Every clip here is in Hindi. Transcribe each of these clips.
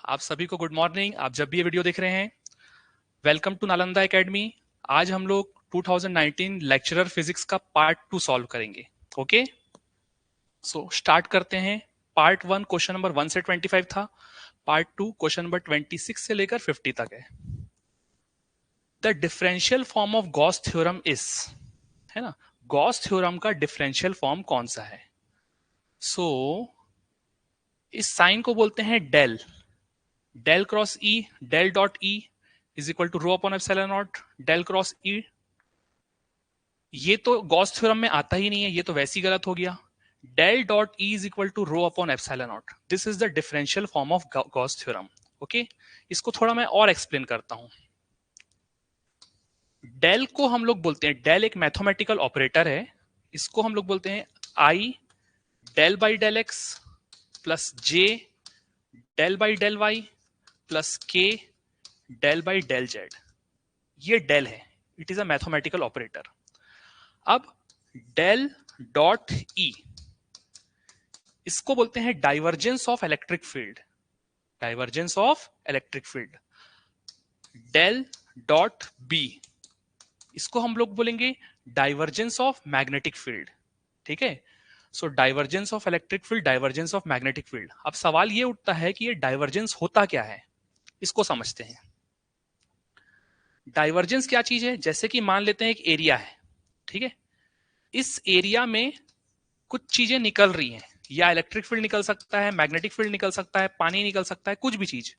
आप सभी को गुड मॉर्निंग। आप जब भी ये वीडियो देख रहे हैं, वेलकम टू नालंदा एकेडमी। आज हम लोग 2019 लेक्चरर फिजिक्स का पार्ट 2 सॉल्व करेंगे। ओके, सो स्टार्ट करते हैं। पार्ट 1 क्वेश्चन नंबर 1 से 25 था। पार्ट 2 क्वेश्चन नंबर 26 से लेकर 50 तक है। The differential form of Gauss theorem is, है ना, गॉस थ्योरम का डिफरेंशियल फॉर्म कौन सा है? सो इस साइन को बोलते हैं del. Del cross E, del dot E is equal to rho upon epsilon naught del cross E. ये तो गॉस थ्योरम में आता ही नहीं है, ये तो वैसे ही गलत हो गया। Del dot E is equal to rho upon epsilon naught, this is the differential form of Gauss theorem. Okay, इसको थोड़ा मैं और एक्सप्लेन करता हूं। डेल को हम लोग बोलते हैं, डेल एक मैथमेटिकल ऑपरेटर है, इसको हम लोग बोलते हैं I del by del X plus J del by del Y plus K del by del Z. ये डेल है, it is a mathematical operator. अब डेल डॉट ई, इसको बोलते हैं divergence of electric field. Divergence of electric field. Del dot B, इसको हम लोग बोलेंगे डाइवर्जेंस ऑफ मैग्नेटिक फील्ड। ठीक है, so divergence of electric field, divergence of magnetic field. अब सवाल ये उठता है कि ये डाइवर्जेंस होता क्या है, इसको समझते हैं। डाइवर्जेंस क्या चीज है? जैसे कि मान लेते हैं एक एरिया है, ठीक है, इस एरिया में कुछ चीजें निकल रही हैं, या इलेक्ट्रिक फील्ड निकल सकता है, मैग्नेटिक फील्ड निकल सकता है, पानी निकल सकता है, कुछ भी चीज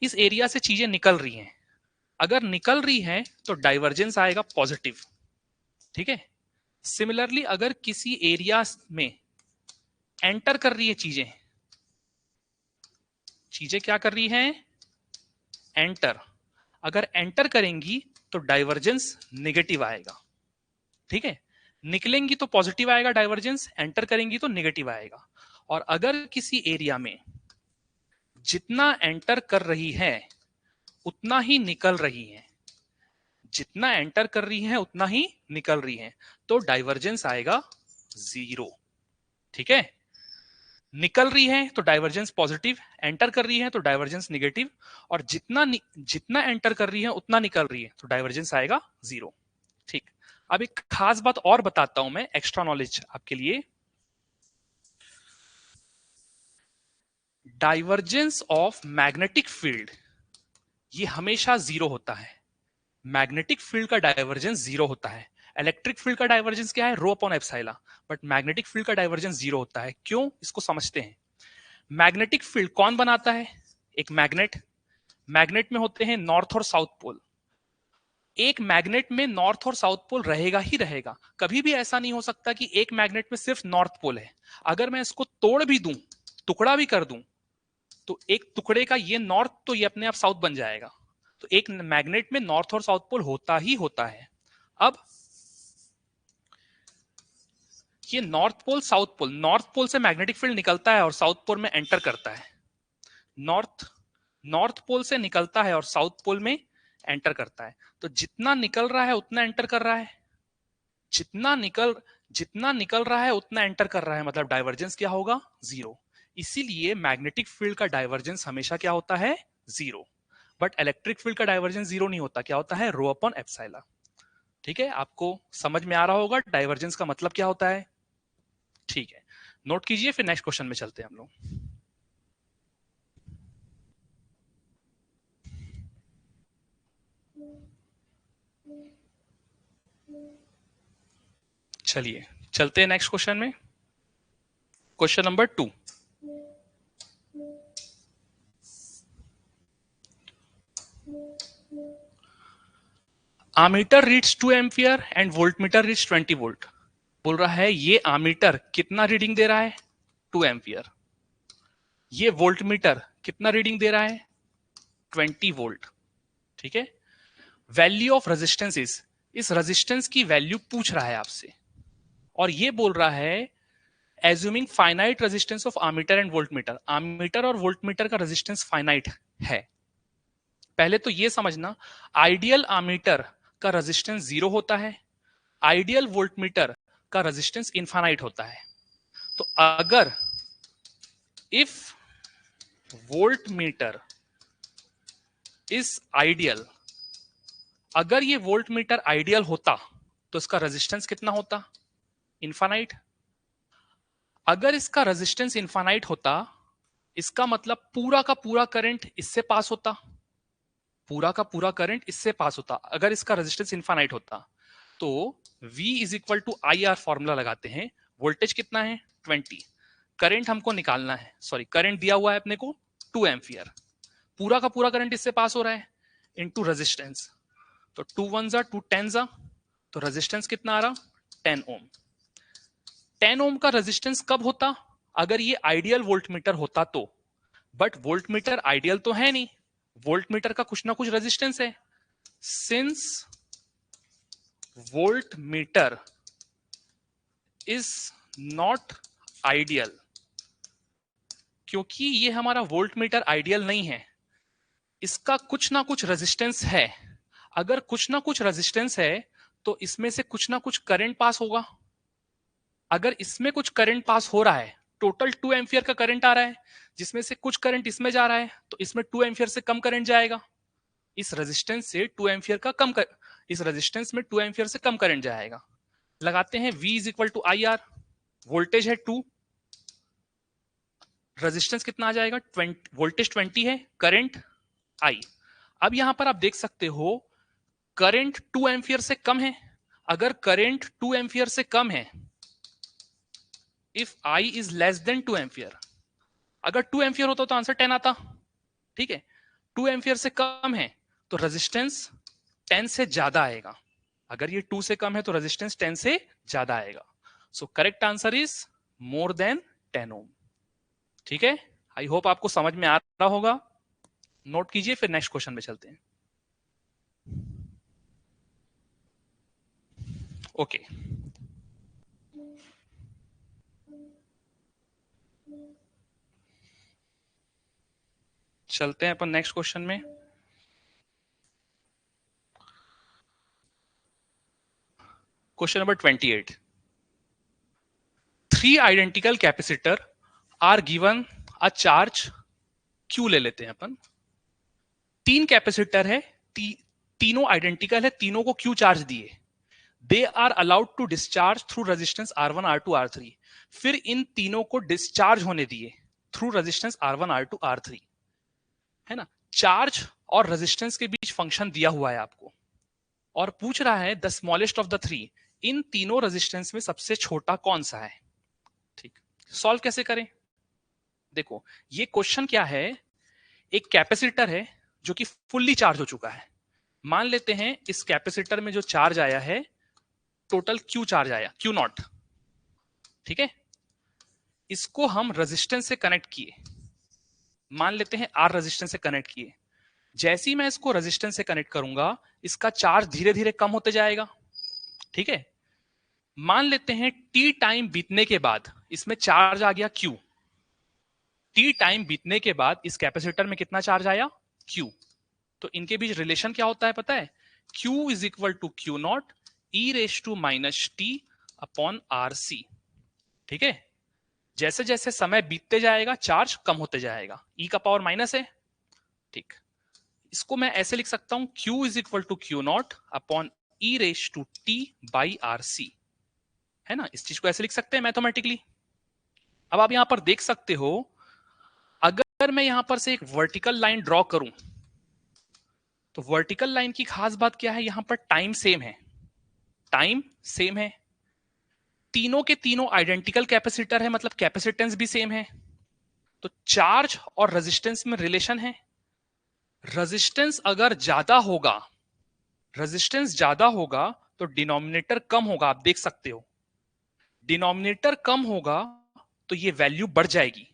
इस एरिया से चीजें निकल रही हैं। अगर निकल रही हैं तो डाइवर्जेंस आएगा पॉजिटिव। ठीक है, सिमिलरली अगर किसी एरिया में एंटर कर रही है चीजें, चीजें क्या कर रही हैं? एंटर। अगर एंटर करेंगी तो डाइवर्जेंस नेगेटिव आएगा। ठीक है, निकलेंगी तो पॉजिटिव आएगा डाइवर्जेंस, एंटर करेंगी तो नेगेटिव आएगा। और अगर किसी एरिया में जितना एंटर कर रही है उतना ही निकल रही है, जितना एंटर कर रही है उतना ही निकल रही है, तो डाइवर्जेंस आएगा 0। ठीक है, निकल रही है तो डाइवर्जेंस पॉजिटिव, एंटर कर रही है तो डाइवर्जेंस नेगेटिव, और जितना एंटर कर रही है उतना निकल रही है तो डाइवर्जेंस आएगा 0। ठीक, अब एक खास बात और बताता हूं मैं, एक्स्ट्रा नॉलेज आपके लिए। डाइवर्जेंस ऑफ मैग्नेटिक फील्ड ये हमेशा 0 होता है। मैग्नेटिक फील्ड का डाइवर्जेंस 0 होता है। इलेक्ट्रिक फील्ड का डाइवर्जेंस क्या है? रो upon epsilon. But magnetic field का डाइवर्जेंस 0 होता है। क्यों? इसको समझते हैं। मैग्नेटिक फील्ड कौन बनाता है? एक मैग्नेट। मैग्नेट में होते हैं नॉर्थ और साउथ पोल। एक मैग्नेट में नॉर्थ और साउथ पोल रहेगा ही रहेगा। कभी भी ऐसा नहीं हो सकता कि एक मैग्नेट में सिर्फ नॉर्थ पोल है। अगर मैं इसको तोड़ भी दूं, टुकड़ा भी कर दूं, तो एक टुकड़े का ये नॉर्थ तो ये अपने आप साउथ बन जाएगा। तो एक मैग्नेट में नॉर्थ और साउथ पोल होता ही होता है। अब ये north pole south pole, north pole से मैग्नेटिक फील्ड निकलता है और साउथ पोल में एंटर करता है। नॉर्थ पोल से निकलता है और साउथ पोल में एंटर करता है। तो जितना निकल रहा है उतना एंटर कर रहा है, जितना निकल रहा है उतना एंटर कर रहा है, मतलब डाइवर्जेंस क्या होगा? 0। इसीलिए मैग्नेटिक फील्ड का डाइवर्जेंस हमेशा क्या होता है? 0। बट इलेक्ट्रिक फील्ड का डाइवर्जेंस 0 नहीं होता। क्या होता है? रो अपॉन एप्सिलॉन। ठीक है, आपको समझ में आ रहा होगा डाइवर्जेंस का मतलब क्या होता है। ठीक है, नोट कीजिए, फिर नेक्स्ट क्वेश्चन में चलते हैं हम लोग। चलिए चलते हैं नेक्स्ट क्वेश्चन में। Question number 2। Ammeter reads 2 ampere and voltmeter reads 20 volt. बोल रहा है ये आमीटर कितना रीडिंग दे रहा है? 2 एम्पियर। ये वोल्टमीटर कितना रीडिंग दे रहा है? 20 वोल्ट। ठीक है, वैल्यू ऑफ रेजिस्टेंस इज, इस रेजिस्टेंस की वैल्यू पूछ रहा है आपसे, और ये बोल रहा है assuming finite resistance of ammeter and voltmeter. Ammeter और वोल्टमीटर का रेजिस्टेंस फाइनाइट है। पहले तो ये समझना, आइडियल आमीटर का रेजिस्टेंस 0 होता है, आइडियल वोल्टमीटर का रेजिस्टेंस इनफाइनाइट होता है। तो अगर if volt meter is ideal, अगर ये वोल्ट मीटर आइडियल होता तो इसका रेजिस्टेंस कितना होता? इनफाइनाइट। अगर इसका रेजिस्टेंस इनफाइनाइट होता, इसका मतलब पूरा का पूरा करंट इससे पास होता, पूरा का पूरा करंट इससे पास होता अगर इसका रेजिस्टेंस इनफाइनाइट होता। तो V is equal to I R formula लगाते हैं। वोल्टेज कितना है? 20। करंट हमको निकालना है, सॉरी करंट दिया हुआ है अपने को 2 एम्पियर, पूरा का पूरा करंट इससे पास हो रहा है, इनटू रेजिस्टेंस। तो 2 1 जा 2 10 जा, तो रेजिस्टेंस कितना आ रहा? 10 ओम। 10 ओम का रेजिस्टेंस कब होता? अगर ये आइडियल वोल्टमीटर होता तो। बट वोल्टमीटर आइडियल तो है नहीं, वोल्टमीटर का कुछ ना कुछ रेजिस्टेंस है। Since voltmeter is not ideal, क्योंकि ये हमारा वोल्टमीटर आइडियल नहीं है, इसका कुछ ना कुछ रेजिस्टेंस है। अगर कुछ ना कुछ रेजिस्टेंस है तो इसमें से कुछ ना कुछ करंट पास होगा। अगर इसमें कुछ करंट पास हो रहा है, टोटल 2 एम्पियर का करंट आ रहा है, जिसमें से कुछ करंट इसमें जा रहा है, तो इसमें 2 एम्पियर से कम करंट जाएगा। इस रेजिस्टेंस से 2 एम्पियर का कम कर, इस रेजिस्टेंस में 2 एम्पियर से कम करंट जाएगा। लगाते हैं V is equal to I R, voltage है 2, रेजिस्टेंस कितना आ जाएगा? 20, वोल्टेज 20 है, करंट I। अब यहां पर आप देख सकते हो करंट 2 एम्पियर से कम है। अगर करंट 2 एम्पियर से कम है, if I is less than 2 ampere, अगर 2 एम्पियर होता तो आंसर 10 आता, ठीक है। 2 एम्पियर से कम है तो रेजिस्टेंस 10 से ज्यादा आएगा, अगर ये 2 से कम है तो रेजिस्टेंस 10 से ज्यादा आएगा। सो correct answer is more than 10 ओम। ठीक है, आई होप आपको समझ में आ रहा होगा। नोट कीजिए, फिर नेक्स्ट क्वेश्चन में चलते हैं। ओके, चलते हैं अपन नेक्स्ट क्वेश्चन में। Question number 28। 3 identical capacitor are given a charge Q ले लेते हैं अपन। 3 कैपेसिटर है, तीनों आइडेंटिकल है, तीनों को क्यू चार्ज दिए। They are allowed to discharge through resistance R1 R2 R3। फिर इन तीनों को डिस्चार्ज होने दिए through resistance R1 R2 R3, है ना। चार्ज और रेजिस्टेंस के बीच फंक्शन दिया हुआ है आपको, और पूछ रहा है the smallest of the three, इन तीनों रेजिस्टेंस में सबसे छोटा कौन सा है। ठीक, सॉल्व कैसे करें? देखो ये क्वेश्चन क्या है, एक कैपेसिटर है जो कि फुल्ली चार्ज हो चुका है। मान लेते हैं इस कैपेसिटर में जो चार्ज आया है, टोटल क्यू चार्ज आया, क्यू नॉट, ठीक है। इसको हम रेजिस्टेंस से कनेक्ट किए, मान लेते हैं आर रेजिस्टेंस से कनेक्ट किए। जैसे ही मैं इसको रेजिस्टेंस से कनेक्ट करूंगा, इसका चार्ज धीरे धीरे कम होते जाएगा, ठीक है। मान लेते हैं टी टाइम बीतने के बाद इसमें चार्ज आ गया क्यू। टी टाइम बीतने के बाद इस कैपेसिटर में कितना चार्ज आया? क्यू। तो इनके बीच रिलेशन क्या होता है पता है? Q is equal to Q naught E raise to minus T upon R C, ठीक है। जैसे जैसे समय बीतते जाएगा चार्ज कम होते जाएगा, ई का पावर माइनस है, ठीक। इसको मैं ऐसे लिख सकता हूं, Q is equal to Q naught upon E raise to T by R C, है ना। इस चीज को ऐसे लिख सकते हैं मैथमेटिकली। अब आप यहां पर देख सकते हो, अगर मैं यहां पर से एक वर्टिकल लाइन ड्रॉ करूं, तो वर्टिकल लाइन की खास बात क्या है, यहां पर टाइम सेम है, टाइम सेम है, तीनों के तीनों आइडेंटिकल कैपेसिटर है, मतलब कैपेसिटेंस भी सेम है। तो चार्ज और रेजिस्टेंस में रिलेशन है। रेजिस्टेंस अगर ज्यादा होगा, रेजिस्टेंस ज्यादा होगा तो डिनोमिनेटर कम होगा, आप देख सकते हो। डिनोमिनेटर कम होगा तो ये वैल्यू बढ़ जाएगी,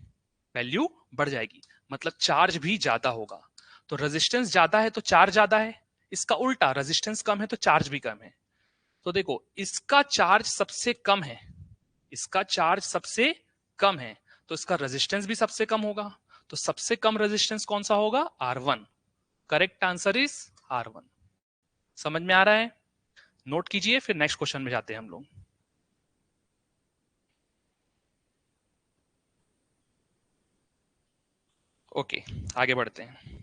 वैल्यू बढ़ जाएगी, मतलब चार्ज भी ज्यादा होगा। तो रेजिस्टेंस ज्यादा है तो चार्ज ज्यादा है, इसका उल्टा रेजिस्टेंस कम है तो चार्ज भी कम है। तो देखो इसका चार्ज सबसे कम है, इसका चार्ज सबसे कम है, तो इसका रेजिस्टेंस भी सबसे कम होगा। तो सबसे कम रेजिस्टेंस कौन सा होगा? R1। Correct answer is R1। समझ में आ रहा है? नोट कीजिए, फिर नेक्स्ट क्वेश्चन में जाते हैं हम लोग। ओके, आगे बढ़ते हैं।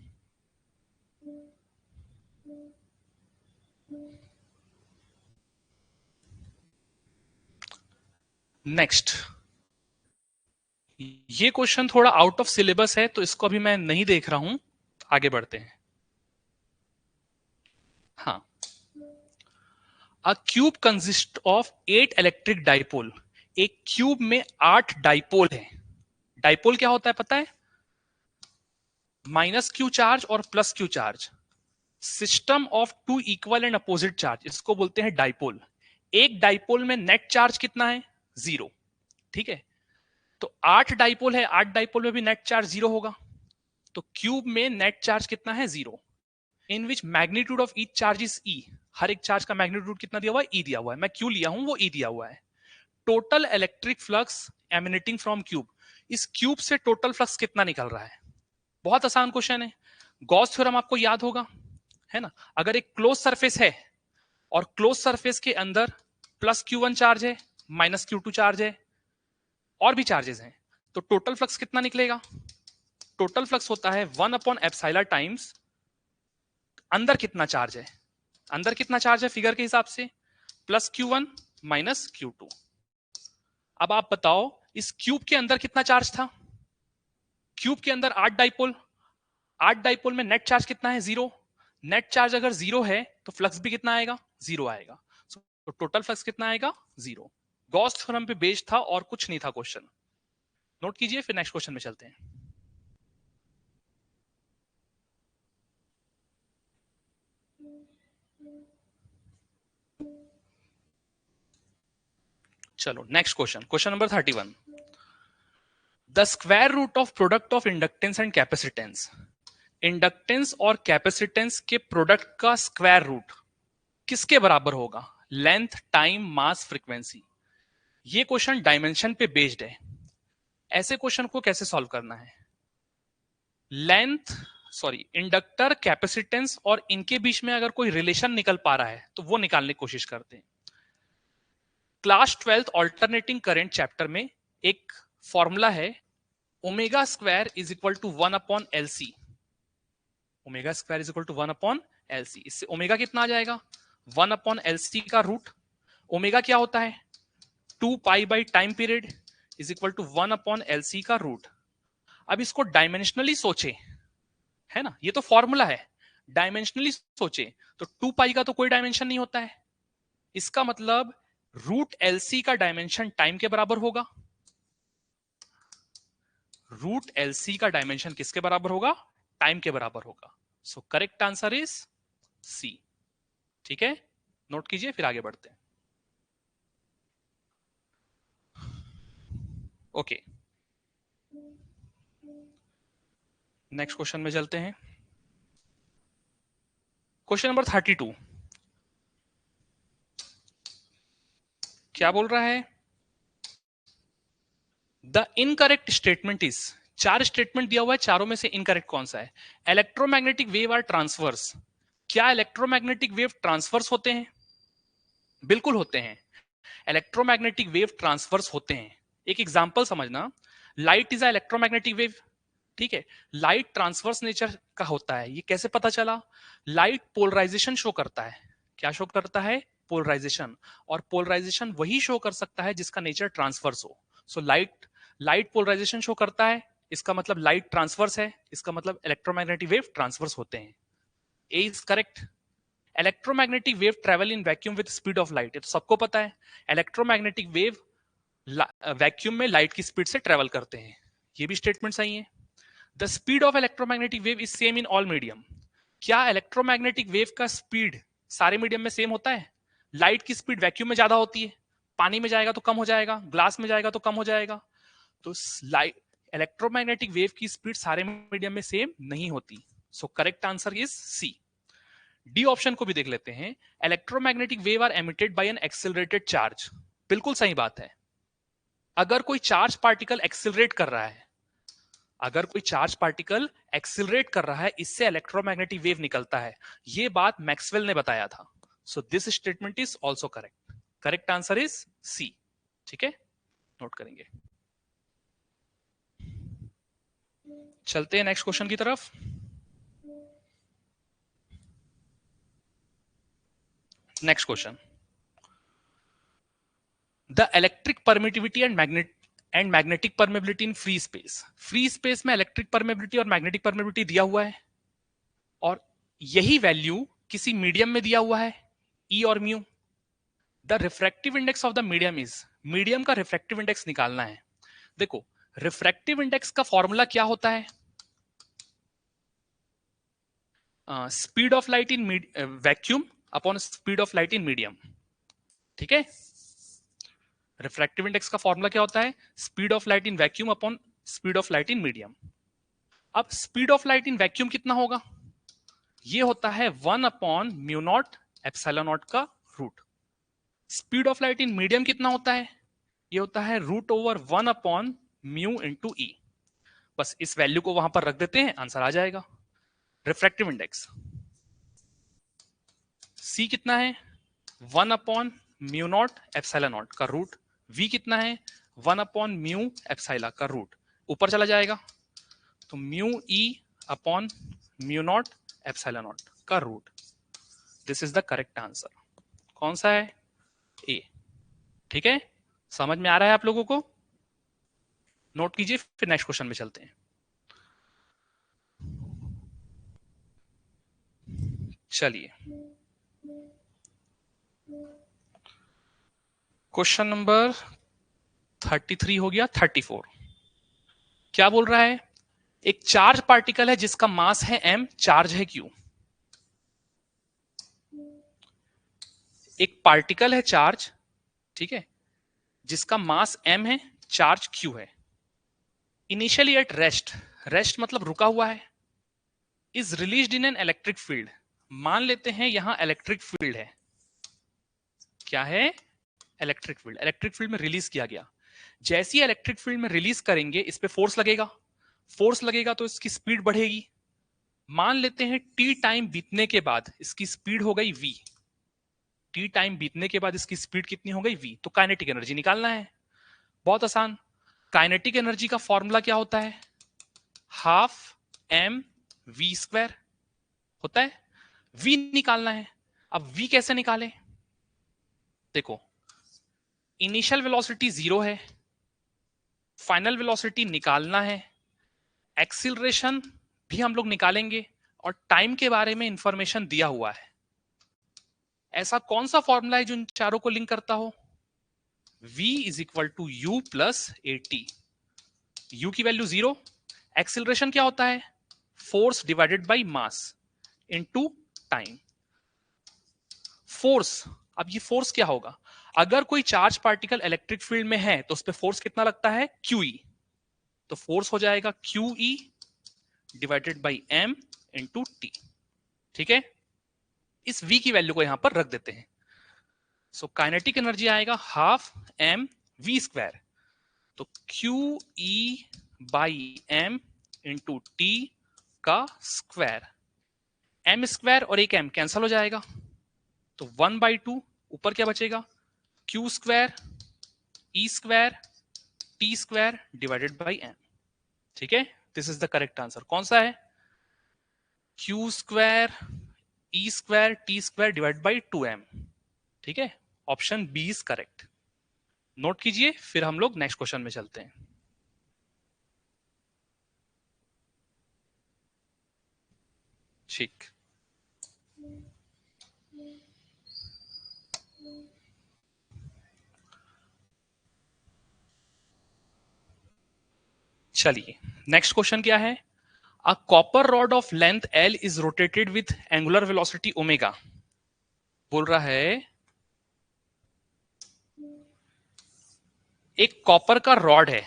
नेक्स्ट, ये क्वेश्चन थोड़ा आउट ऑफ सिलेबस है तो इसको अभी मैं नहीं देख रहा हूं, आगे बढ़ते हैं। हाँ, अ cube consist of 8 electric dipole. एक क्यूब में 8 डाइपोल है। डाइपोल क्या होता है पता है? माइनस क्यू चार्ज और plus Q charge, system of two equal and opposite charge, इसको बोलते हैं डाइपोल। एक डाइपोल में नेट चार्ज कितना है? 0। ठीक है, तो 8 डाइपोल है, 8 डाइपोल में भी नेट चार्ज 0 होगा। तो क्यूब में नेट चार्ज कितना है? 0। In which magnitude of each charge is E. हर एक चार्ज का मैग्नीट्यूड कितना दिया हुआ है? ई दिया हुआ है। मैं क्यू लिया हूं, वो ई दिया हुआ है। Total electric flux emanating from cube. इस क्यूब से टोटल फ्लक्स कितना निकल रहा है? बहुत आसान क्वेश्चन है। गॉस थ्योरम आपको याद होगा, है ना? अगर एक क्लोज सरफेस है और क्लोज सरफेस के अंदर प्लस Q1 चार्ज है, माइनस Q2 चार्ज है, और भी चार्जेस हैं, तो टोटल फ्लक्स कितना निकलेगा? टोटल फ्लक्स होता है 1/एप्सिलॉन टाइम्स अंदर कितना चार्ज है। अंदर कितना चार्ज है फिगर के हिसाब से? Plus Q1 minus Q2। अब आप बताओ इस क्यूब के अंदर कितना चार्ज था? क्यूब के अंदर 8 डाइपोल, 8 डाइपोल में नेट चार्ज कितना है? 0। नेट चार्ज अगर 0 है तो फ्लक्स भी कितना आएगा? 0 आएगा। तो टोटल फ्लक्स कितना आएगा? 0। गॉस थ्योरम पे बेस्ड था और कुछ नहीं था क्वेश्चन। नोट कीजिए, फिर नेक्स्ट क्वेश्चन में चलते हैं। चलो next question, question number 31। The square root of product of inductance and capacitance. Inductance और कैपेसिटेंस के प्रोडक्ट का स्क्वायर रूट किसके बराबर होगा? Length, time, mass, frequency. ये क्वेश्चन डायमेंशन पे बेस्ड है। ऐसे क्वेश्चन को कैसे सॉल्व करना है? लेंथ, सॉरी, इंडक्टर, कैपेसिटेंस और इनके बीच में अगर कोई रिलेशन निकल पा रहा है तो वो निकालने की कोशिश करते हैं। Class 12th alternating current chapter में एक फॉर्मूला है, omega square is equal to 1/LC। Omega square is equal to 1/LC। इससे ओमेगा कितना आ जाएगा? 1/LC का रूट। ओमेगा क्या होता है? 2 pi time period is equal to 1/LC का रूट। अब इसको डायमेंशनली सोचे, है ना, ये तो फॉर्मूला है। डायमेंशनली सोचे तो 2 पाई का तो कोई डायमेंशन नहीं होता है। इसका मतलब रूट LC का डायमेंशन टाइम के बराबर होगा। रूट LC का डायमेंशन किसके बराबर होगा? टाइम के बराबर होगा। So correct answer is C. ठीक है, नोट कीजिए, फिर आगे बढ़ते हैं। ओके, नेक्स्ट क्वेश्चन में चलते हैं। क्वेश्चन नंबर 32 क्या बोल रहा है? The incorrect statement is. 4 statement दिया हुआ है, चारों में से इनकरेक्ट कौन सा है? Electromagnetic wave are transverse. क्या इलेक्ट्रोमैग्नेटिक वेव ट्रांसवर्स होते हैं? बिल्कुल होते हैं। इलेक्ट्रोमैग्नेटिक वेव ट्रांसवर्स होते हैं। एक एग्जांपल समझना, light is a electromagnetic wave. ठीक है, लाइट ट्रांसवर्स नेचर का होता है। ये कैसे पता चला? लाइट पोलराइजेशन शो करता है। क्या शो करता है? पोलराइजेशन। और पोलराइजेशन वही शो कर सकता है जिसका नेचर ट्रांसवर्स हो। So light, light polarization show करता है, इसका मतलब लाइट ट्रांसवर्स है, इसका मतलब इलेक्ट्रोमैग्नेटिक वेव ट्रांसवर्स होते हैं। A is correct. Electromagnetic wave travel in vacuum with speed of light, तो सबको पता है इलेक्ट्रोमैग्नेटिक वेव वैक्यूम में लाइट की स्पीड से ट्रेवल करते हैं। ये भी स्टेटमेंट सही है। The speed of electromagnetic wave is same in all medium. क्या इलेक्ट्रोमैग्नेटिक वेव का स्पीड सारे मीडियम में सेम होता है? लाइट की स्पीड वैक्यूम में ज्यादा होती है, पानी में जाएगा तो कम हो जाएगा, ग्लास में जाएगा तो कम हो जाएगा। तो लाइट, इलेक्ट्रोमैग्नेटिक वेव की स्पीड सारे मीडियम में सेम नहीं होती। So correct answer is C. D option को भी देख लेते हैं। Electromagnetic wave are emitted by an accelerated charge. बिल्कुल सही बात है। अगर कोई चार्ज पार्टिकल एक्सिलरेट कर रहा है, अगर कोई चार्ज पार्टिकल एक्सिलरेट कर रहा है, इससे इलेक्ट्रोमैग्नेटिक वेव निकलता है। यह बात मैक्सवेल ने बताया था। So this statement is also correct. Correct answer is C. ठीक है, नोट करेंगे। चलते हैं नेक्स्ट क्वेश्चन की तरफ। Next question, the electric permittivity and magnetic permeability in free space. Free space में इलेक्ट्रिक परमेबिलिटी और मैग्नेटिक परमेबिलिटी दिया हुआ है, और यही वैल्यू किसी मीडियम में दिया हुआ है, ई और mu. The refractive index of the medium is, medium का रिफ्रैक्टिव इंडेक्स निकालना है। देखो, रिफ्रैक्टिव इंडेक्स का फॉर्मूला क्या होता है? Speed of light in vacuum upon speed of light in medium. ठीक है, रिफ्रैक्टिव इंडेक्स का फॉर्मूला क्या होता है? Speed of light in vacuum upon speed of light in medium. अब speed of light in vacuum कितना होगा? ये होता है 1 upon mu naught epsilon naught का root. Speed of light in medium कितना होता है? ये होता है root over 1 upon mu into ई। बस इस वैल्यू को वहां पर रख देते हैं, आंसर आ जाएगा। रिफ्रैक्टिव इंडेक्स सी कितना है? 1 upon mu naught epsilon naught का रूट। वी कितना है? 1 अपॉन म्यू एप्सिलॉन का रूट, ऊपर चला जाएगा तो mu E upon mu naught epsilon naught का root. This is the correct answer. कौन सा है? ए। ठीक है, समझ में आ रहा है आप लोगों को? नोट कीजिए, फिर नेक्स्ट क्वेश्चन में चलते हैं। चलिए, क्वेश्चन नंबर 33 हो गया। 34 क्या बोल रहा है? एक चार्ज पार्टिकल है जिसका मास है m, चार्ज है q। एक पार्टिकल है चार्ज, ठीक है, जिसका मास m है, चार्ज q है। इनिशियली एट रेस्ट, रेस्ट मतलब रुका हुआ है, is released in an electric field. मान लेते हैं यहां इलेक्ट्रिक फील्ड है। क्या है? Electric field. इलेक्ट्रिक फील्ड में रिलीज किया गया। जैसी इलेक्ट्रिक फील्ड में रिलीज करेंगे, इस पे फोर्स लगेगा। फोर्स लगेगा तो इसकी स्पीड बढ़ेगी। मान लेते हैं टी टाइम बीतने के बाद इसकी स्पीड हो गई v। टी टाइम बीतने के बाद इसकी स्पीड कितनी हो गई? v। तो काइनेटिक एनर्जी निकालना है। बहुत आसान। काइनेटिक एनर्जी का फॉर्मूला क्या होता है? हाफ m v स्क्वायर होता है। v निकालना है। अब v कैसे निकालें? देखो, इनिशियल वेलोसिटी 0 है, फाइनल वेलोसिटी निकालना है, एक्सीलरेशन भी हम लोग निकालेंगे, और टाइम के बारे में इंफॉर्मेशन दिया हुआ है। ऐसा कौन सा फॉर्मूला है जो इन चारों को लिंक करता हो? v is equal to U plus A T. U की वैल्यू 0, एक्सीलरेशन क्या होता है? Force divided by mass into time. Force, अब ये फोर्स क्या होगा? अगर कोई चार्ज पार्टिकल इलेक्ट्रिक फील्ड में है तो उस पर फोर्स कितना लगता है? QE। तो फोर्स हो जाएगा QE divided by M into T. ठीक है, इस V की वैल्यू को यहां पर रख देते हैं। सो काइनेटिक एनर्जी आएगा हाफ m v स्क्वायर, तो QE by M into T का स्क्वायर। m स्क्वायर और एक m कैंसल हो जाएगा, तो 1/2 ऊपर क्या बचेगा? Q square E square T square divided by m। ठीक है, this is the correct answer. कौन सा है? Q square E square T square divide by 2m। ठीक है, option B is correct. Note कीजिए, फिर हम लोग नेक्स्ट क्वेश्चन में चलते हैं। ठीक, चलिए नेक्स्ट क्वेश्चन क्या है? A copper rod of length L is rotated with angular velocity omega. बोल रहा है एक कॉपर का रॉड है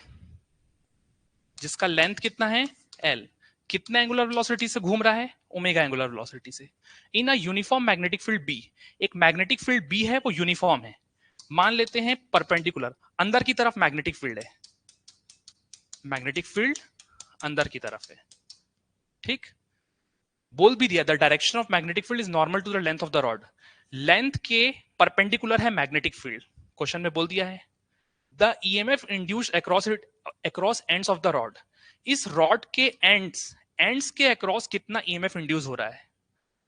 जिसका लेंथ कितना है? L। कितने एंगुलर वेलोसिटी से घूम रहा है? ओमेगा एंगुलर वेलोसिटी से। In a uniform magnetic field B, एक मैग्नेटिक फील्ड B है, वो यूनिफॉर्म है। मान लेते हैं परपेंडिकुलर, अंदर की तरफ मैग्नेटिक फील्ड है, मैग्नेटिक फील्ड अंदर की तरफ है। ठीक, बोल भी दिया the direction of magnetic field is normal to the length of the rod. Length के परपेंडिकुलर है मैग्नेटिक फील्ड, क्वेश्चन में बोल दिया है। The EMF induced across ends of the rod, इस रॉड के एंड्स के अक्रॉस कितना ईएमएफ इंड्यूस हो रहा है,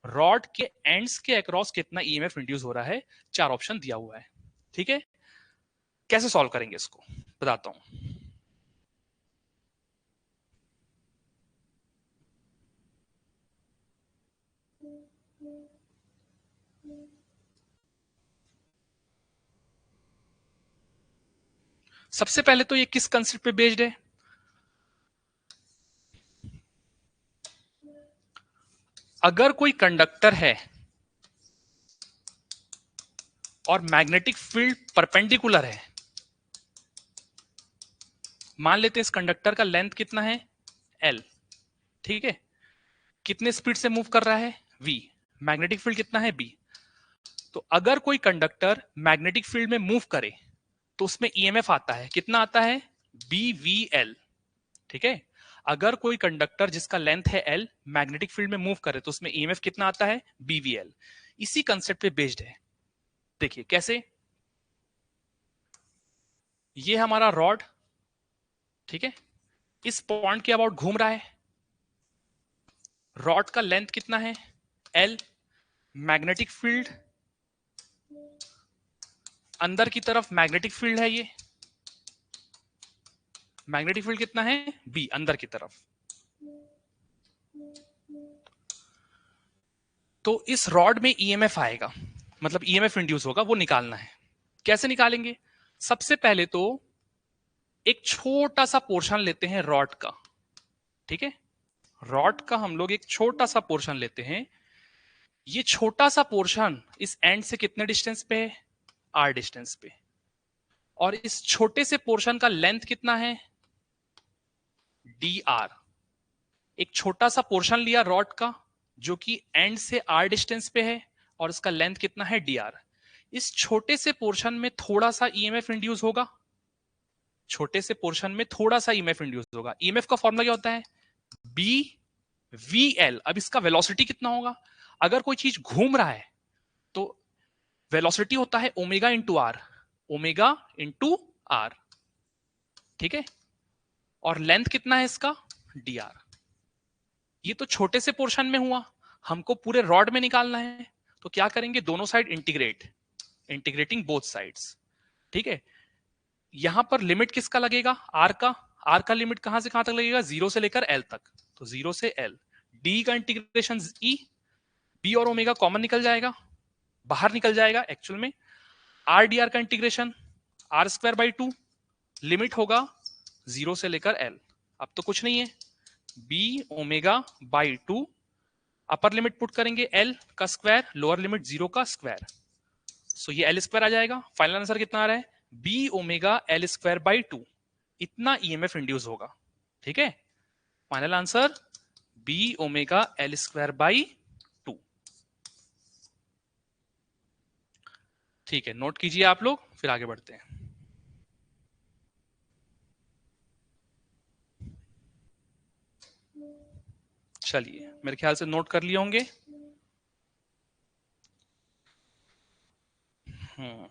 रॉड के एंड्स के अक्रॉस कितना ईएमएफ इंड्यूस हो रहा है, 4 ऑप्शन दिया हुआ है। ठीक है, कैसे सॉल्व करेंगे इसको बताता हूं। सबसे पहले तो ये किस कंसेप्ट पे बेस्ड है, अगर कोई कंडक्टर है और मैग्नेटिक फील्ड परपेंडिकुलर है, मान लेते हैं इस कंडक्टर का लेंथ कितना है L, ठीक है, कितने स्पीड से मूव कर रहा है V, मैग्नेटिक फील्ड कितना है B। तो अगर कोई कंडक्टर मैग्नेटिक फील्ड में मूव करे तो उसमें ईएमएफ आता है, कितना आता है BVL। ठीक है, अगर कोई कंडक्टर जिसका लेंथ है L मैग्नेटिक फील्ड में मूव करे तो उसमें ईएमएफ कितना आता है BVL। इसी कंसेप्ट पे बेस्ड है। देखिए कैसे, ये हमारा रॉड, ठीक है, इस पॉइंट के अबाउट घूम रहा है, रॉड का लेंथ कितना है L, मैग्नेटिक फील्ड अंदर की तरफ मैग्नेटिक फील्ड है, ये मैग्नेटिक फील्ड कितना है B अंदर की तरफ। तो इस रॉड में ईएमएफ आएगा, मतलब ईएमएफ इंड्यूस होगा, वो निकालना है। कैसे निकालेंगे, सबसे पहले तो एक छोटा सा पोर्शन लेते हैं रॉड का, ठीक है, रॉड का हम लोग एक छोटा सा पोर्शन लेते हैं। ये छोटा सा पोर्शन इस एंड से कितने डिस्टेंस पे है R डिस्टेंस पे, और इस छोटे से पोर्शन का लेंथ कितना है DR। एक छोटा सा पोर्शन लिया रॉड का जो कि एंड से R डिस्टेंस पे है और इसका लेंथ कितना है DR। इस छोटे से पोर्शन में थोड़ा सा ईएमएफ इंड्यूस होगा, छोटे से पोर्शन में थोड़ा सा ईएमएफ इंड्यूस होगा। ईएमएफ का फॉर्मूला क्या होता है बी वी एल। अब इसका वेलोसिटी कितना होगा, अगर कोई चीज घूम रहा है तो वेलोसिटी होता है omega into R, omega into R, ठीक है, और लेंथ कितना है इसका डी आर। ये तो छोटे से पोर्शन में हुआ, हमको पूरे रॉड में निकालना है, तो क्या करेंगे, दोनों side integrate, integrating both sides, ठीक है। यहां पर लिमिट किसका लगेगा आर का, आर का लिमिट कहां से कहां तक लगेगा, 0 से लेकर एल तक, तो 0 से एल, डी का इंटीग्रेशन ई, बी और ओमेगा कॉमन निकल जाएगा, बाहर निकल जाएगा एक्चुअल में, आर डी आर का integration R square by 2, limit होगा 0 से लेकर एल, अब तो कुछ नहीं है, B omega by 2, upper limit put करेंगे एल का स्क्वायर, लोअर लिमिट 0 का स्क्वायर, सो ये एल स्क्वायर आ जाएगा। फाइनल आंसर कितना आ रहा है B omega L square by 2, इतना ईएमएफ इंड्यूस होगा, ठीक है। Final answer B omega L square by 2। ठीक है, नोट कीजिए आप लोग, फिर आगे बढ़ते हैं। चलिए, मेरे ख्याल से नोट कर लिए होंगे। हम्म,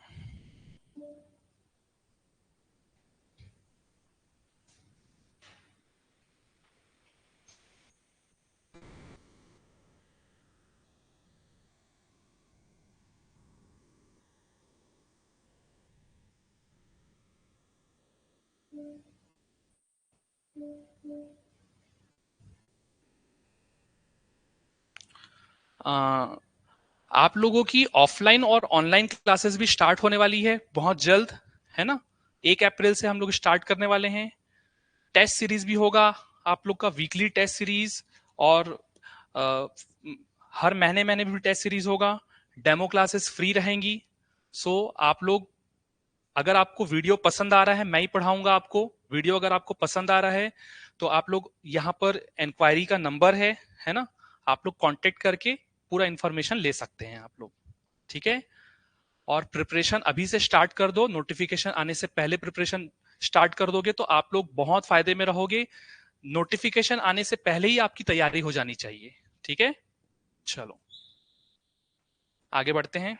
आप लोगों की ऑफलाइन और ऑनलाइन क्लासेस भी स्टार्ट होने वाली है बहुत जल्द, है ना। 1 अप्रैल से हम लोग स्टार्ट करने वाले हैं। टेस्ट सीरीज भी होगा आप लोग का, वीकली टेस्ट सीरीज, और आ, हर महीने महीने भी टेस्ट सीरीज होगा। डेमो क्लासेस फ्री रहेंगी। सो आप लोग, अगर आपको वीडियो पसंद आ रहा है, मैं ही पढ़ाऊंगा आपको, वीडियो अगर आपको पसंद आ रहा है तो आप लोग यहाँ पर इंक्वायरी का नंबर है ना, आप लोग कांटेक्ट करके पूरा इंफॉर्मेशन ले सकते हैं आप लोग, ठीक है। और प्रिपरेशन अभी से स्टार्ट कर दो, नोटिफिकेशन आने से पहले प्रिपरेशन स्टार्ट कर दोगे तो आप लोग बहुत फायदे में रहोगे। नोटिफिकेशन आने से पहले ही आपकी तैयारी हो जानी चाहिए, ठीक है। चलो आगे बढ़ते हैं।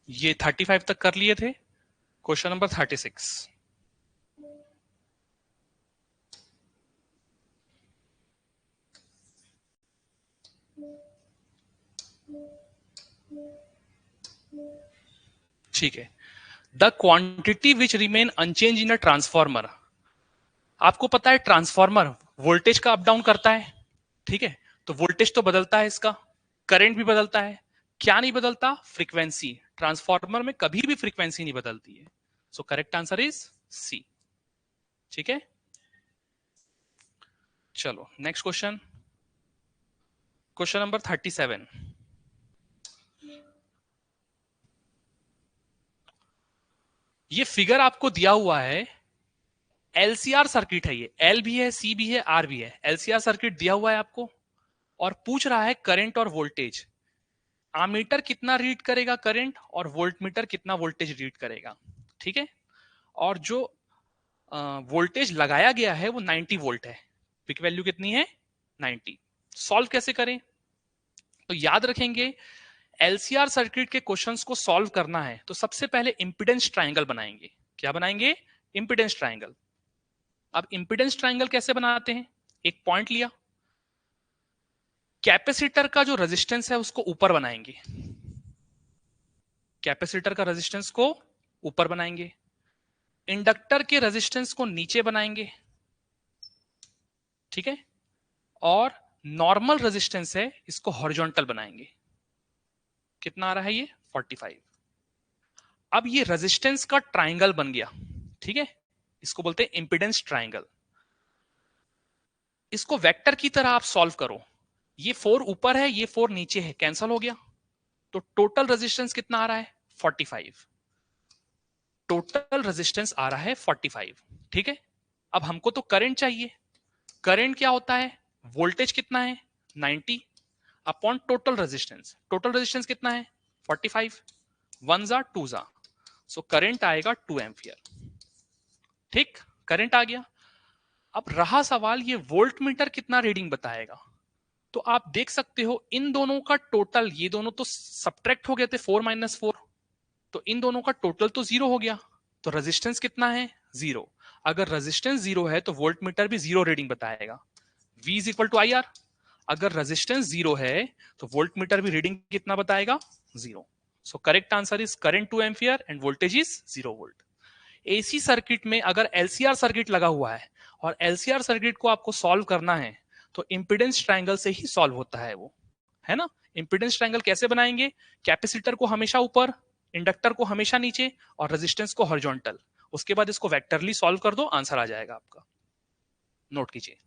ये 35 तक कर लिए थे। Question number 36। ठीक है। The quantity which remain unchange in a transformer. आपको पता है ट्रांसफॉर्मर वोल्टेज का अप डाउन करता है, ठीक है? तो वोल्टेज तो बदलता है इसका, करंट भी बदलता है, क्या नहीं बदलता? फ्रीक्वेंसी। ट्रांसफॉर्मर में कभी भी फ्रीक्वेंसी नहीं बदलती है। So correct answer is C. ठीक है, चलो नेक्स्ट क्वेश्चन। Question number 37। ये फिगर आपको दिया हुआ है, एलसीआर सर्किट है, ये एल भी है, सी भी है, आर भी है। एलसीआर सर्किट दिया हुआ है आपको और पूछ रहा है करंट और वोल्टेज। आमीटर कितना रीड करेगा करंट और वोल्टमीटर कितना वोल्टेज रीड करेगा, ठीक है? और जो वोल्टेज लगाया गया है वो 90 वोल्ट है। पिक वैल्यू कितनी है? 90। सॉल्व कैसे करें? तो याद रखेंगे, एलसीआर सर्किट के क्वेश्चंस को सॉल्व करना है तो सबसे पहले इंपिडेंस ट्रायंगल बनाएंगे। क्या बनाएंगे? Impedance triangle. अब इंपिडेंस ट्रायंगल कैसे बनाते हैं? एक पॉइंट लिया, कैपेसिटर का जो रेजिस्टेंस है उसको ऊपर बनाएंगे, कैपेसिटर का रेजिस्टेंस को ऊपर बनाएंगे, इंडक्टर के रेजिस्टेंस को नीचे बनाएंगे, ठीक है? और नॉर्मल रेजिस्टेंस है इसको हॉरिजॉन्टल बनाएंगे। कितना आ रहा है ये? 45। अब ये रेजिस्टेंस का ट्राइंगल बन गया, ठीक है? इसको बोलते हैं इंपिडेंस ट्राइंगल। इसको वेक्टर की तरह आप सॉल्व करो। ये 4 ऊपर है, ये 4 नीचे है, कैंसल हो गया। तो टोटल रेजिस्टेंस कितना आ रहा है? 45। टोटल रेजिस्टेंस आ रहा है 45, ठीक है? अब हमको तो करंट चाहिए। करंट क्या होता है? वोल्टेज कितना है? 90 upon total resistance. Total resistance कितना है? 45। 1 जा 2 जा, सो करंट आएगा 2 एम्पियर। ठीक, करंट आ गया। अब रहा सवाल, ये वोल्ट मीटर कितना रीडिंग बताएगा? तो आप देख सकते हो इन दोनों का टोटल, ये दोनों तो सब्ट्रैक्ट हो गए थे, 4 - 4, तो इन दोनों का टोटल तो 0 हो गया। तो रेजिस्टेंस कितना है? 0। अगर रेजिस्टेंस 0 है तो वोल्ट मीटर भी 0 रीडिंग बताएगा। V is equal to I R. अगर रेजिस्टेंस 0 है तो वोल्ट मीटर भी रीडिंग कितना बताएगा? 0। सो correct answer is current 2 ampere end voltage is 0 volt. AC circuit में अगर एलसीआर सर्किट लगा हुआ है और एलसीआर सर्किट को आपको सॉल्व करना है तो इंपिडेंस ट्रायंगल से ही सॉल्व होता है वो, है ना? इंपिडेंस ट्रायंगल कैसे बनाएंगे? कैपेसिटर को हमेशा ऊपर, इंडक्टर को हमेशा नीचे और रेजिस्टेंस को हॉरिजॉन्टल। उसके बाद इसको वेक्टरली सॉल्व कर दो, आंसर आ जाएगा आपका। नोट कीजिए।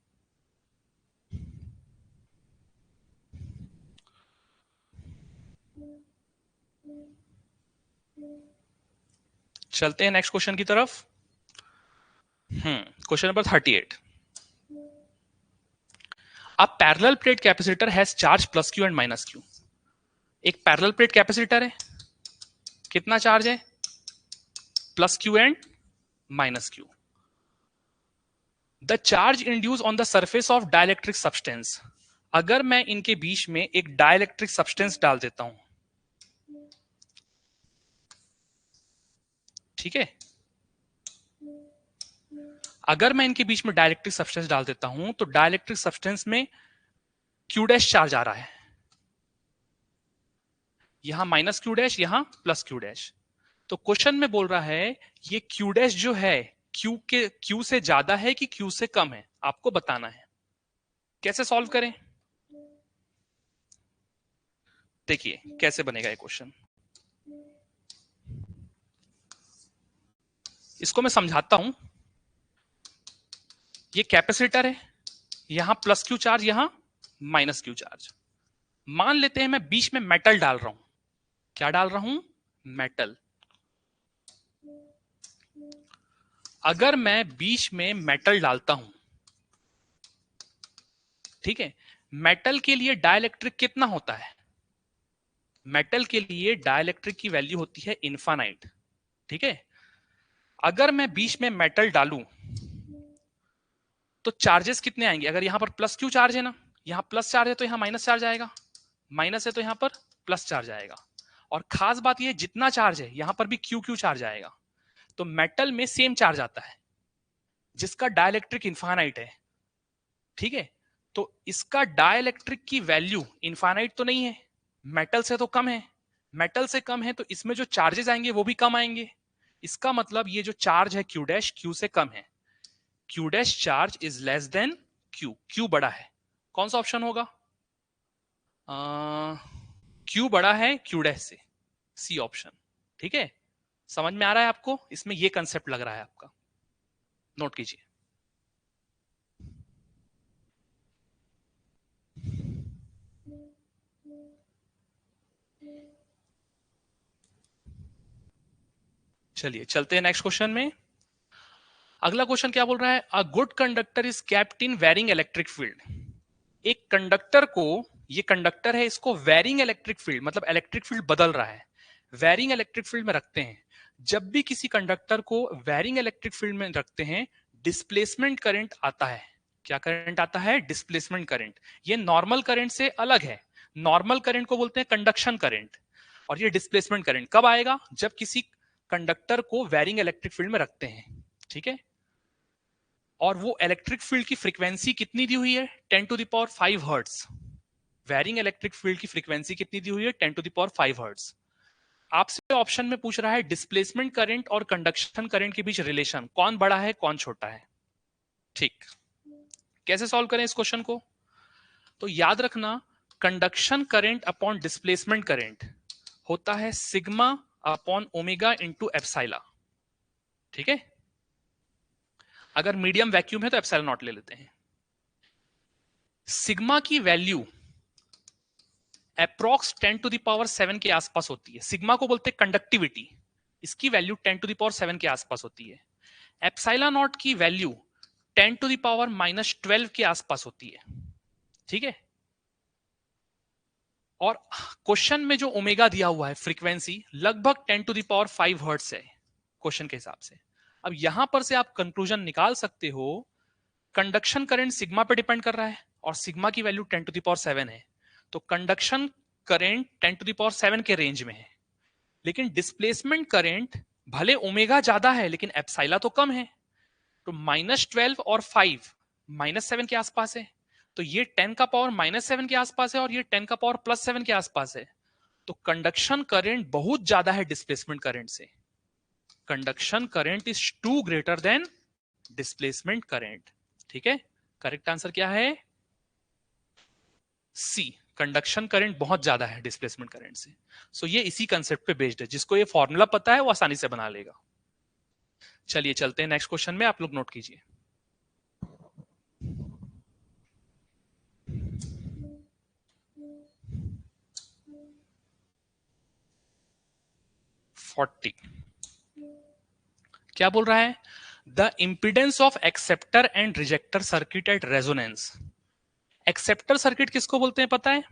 चलते हैं नेक्स्ट क्वेश्चन की तरफ। Question number 38। A parallel plate capacitor has charge plus Q and minus Q। एक पैरेलल प्लेट कैपेसिटर है, कितना चार्ज है? Plus Q and minus Q. The charge induce on the surface of dielectric substance. अगर मैं इनके बीच में एक डाइलेक्ट्रिक सब्सटेंस डाल देता हूं, ठीक है? अगर मैं इनके बीच में डाइलेक्ट्रिक सब्सटेंस डाल देता हूं तो डाइलेक्ट्रिक सब्सटेंस में क्यू डैश चार्ज आ रहा है, यहां माइनस क्यू डैश, यहां प्लस क्यू डैश। तो क्वेश्चन में बोल रहा है ये क्यू डैश जो है क्यू से ज्यादा है कि क्यू से कम है, आपको बताना है। कैसे सॉल्व करें? देखिए कैसे बनेगा ये क्वेश्चन, इसको मैं समझाता हूं। ये कैपेसिटर है, यहां प्लस क्यू चार्ज, यहां माइनस क्यू चार्ज। मान लेते हैं मैं बीच में मेटल डाल रहा हूं। क्या डाल रहा हूं? मेटल। अगर मैं बीच में मेटल डालता हूं, ठीक है, मेटल के लिए डाइलेक्ट्रिक कितना होता है? मेटल के लिए डाइलेक्ट्रिक की वैल्यू होती है इनफाइनाइट, ठीक है। अगर मैं बीच में मेटल डालूं तो चार्जेस कितने आएंगे? अगर यहां पर प्लस क्यू चार्ज है ना, यहां प्लस चार्ज है तो यहां माइनस चार्ज आएगा, माइनस है तो यहां पर प्लस चार्ज आएगा। और खास बात यह जितना चार्ज है यहां पर भी क्यू क्यू चार्ज आएगा। तो मेटल में सेम चार्ज आता है जिसका डाइलेक्ट्रिक इनफाइनाइट है, ठीक है। तो इसका डाइलेक्ट्रिक की वैल्यू इनफाइनाइट तो नहीं है, मेटल से तो कम है, मेटल से कम है तो इसमें जो चार्जेस आएंगे वो भी कम आएंगे। इसका मतलब ये जो चार्ज है क्यू डैश क्यू से कम है, Q dash charge is less than Q, Q बड़ा है। कौन सा ऑप्शन होगा? क्यू बड़ा है क्यू डैश से, सी ऑप्शन, ठीक है। समझ में आ रहा है आपको? इसमें ये कंसेप्ट लग रहा है आपका, नोट कीजिए। चलिए चलते हैं नेक्स्ट क्वेश्चन में। अगला क्वेश्चन क्या बोल रहा है? A good conductor is kept in varying electric field. एक कंडक्टर को, ये कंडक्टर है, इसको वेरिंग इलेक्ट्रिक फील्ड, मतलब इलेक्ट्रिक फील्ड बदल रहा है, वेरिंग इलेक्ट्रिक फील्ड में रखते हैं। जब भी किसी कंडक्टर को वेरिंग इलेक्ट्रिक फील्ड में रखते हैं, डिस्प्लेसमेंट करंट आता है। क्या करंट आता है? Displacement current. ये नॉर्मल करंट से अलग है। नॉर्मल करंट को बोलते हैं कंडक्शन करंट, और ये डिस्प्लेसमेंट करंट कब आएगा? जब किसी कंडक्टर को वेरिंग इलेक्ट्रिक फील्ड में रखते हैं, ठीक है। और वो इलेक्ट्रिक फील्ड की फ्रीक्वेंसी कितनी दी हुई है? 10 to the power 5 hertz. Varying electric field की फ्रीक्वेंसी कितनी दी हुई है? 10 टू द पावर 5 हर्ट्ज। आपसे ऑप्शन में पूछ रहा है डिस्प्लेसमेंट करंट और कंडक्शन करंट के बीच रिलेशन, कौन बड़ा है कौन छोटा है, ठीक। कैसे सॉल्व करें इस क्वेश्चन को? तो याद रखना, conduction current upon displacement current होता है sigma upon omega into epsilon, ठीक है। अगर मीडियम वैक्यूम है तो एप्सिलॉन नॉट ले लेते हैं। सिग्मा की value approx 10 to the power 7 के आसपास होती है। सिग्मा को बोलते हैं कंडक्टिविटी, इसकी वैल्यू 10 टू द पावर 7 के आसपास होती है। एप्सिलॉन नॉट की वैल्यू 10 टू द पावर -12 के आसपास होती है, ठीक है। और क्वेश्चन में जो ओमेगा दिया हुआ है फ्रीक्वेंसी लगभग 10 टू द पावर 5 हर्ट्ज है क्वेश्चन के हिसाब से। अब यहां पर से आप कंक्लूजन निकाल सकते हो, कंडक्शन करंट सिग्मा पे डिपेंड कर रहा है और सिग्मा की वैल्यू 10 टू द पावर 7 है, तो conduction current 10 to the power 7 के रेंज में है। लेकिन डिस्प्लेसमेंट करंट भले ओमेगा ज्यादा है लेकिन एप्सिलॉन तो कम है, तो -12 और 5 -7 के आसपास है। तो ये 10 का पावर -7 के आसपास है और ये 10 का पावर +7 के आसपास है। तो कंडक्शन करंट बहुत ज्यादा है डिस्प्लेसमेंट करंट से। Conduction current is too greater than displacement current, ठीक है। करेक्ट आंसर क्या है? सी, कंडक्शन करंट बहुत ज्यादा है डिस्प्लेसमेंट करंट से। सो ये इसी कंसेप्ट पे बेस्ड है, जिसको ये फॉर्मूला पता है वो आसानी से बना लेगा। चलिए चलते हैं नेक्स्ट क्वेश्चन में, आप लोग नोट कीजिए। क्या बोल रहा है? The impedance of acceptor and rejector circuit at resonance. Acceptor circuit किसको बोलते हैं पता है?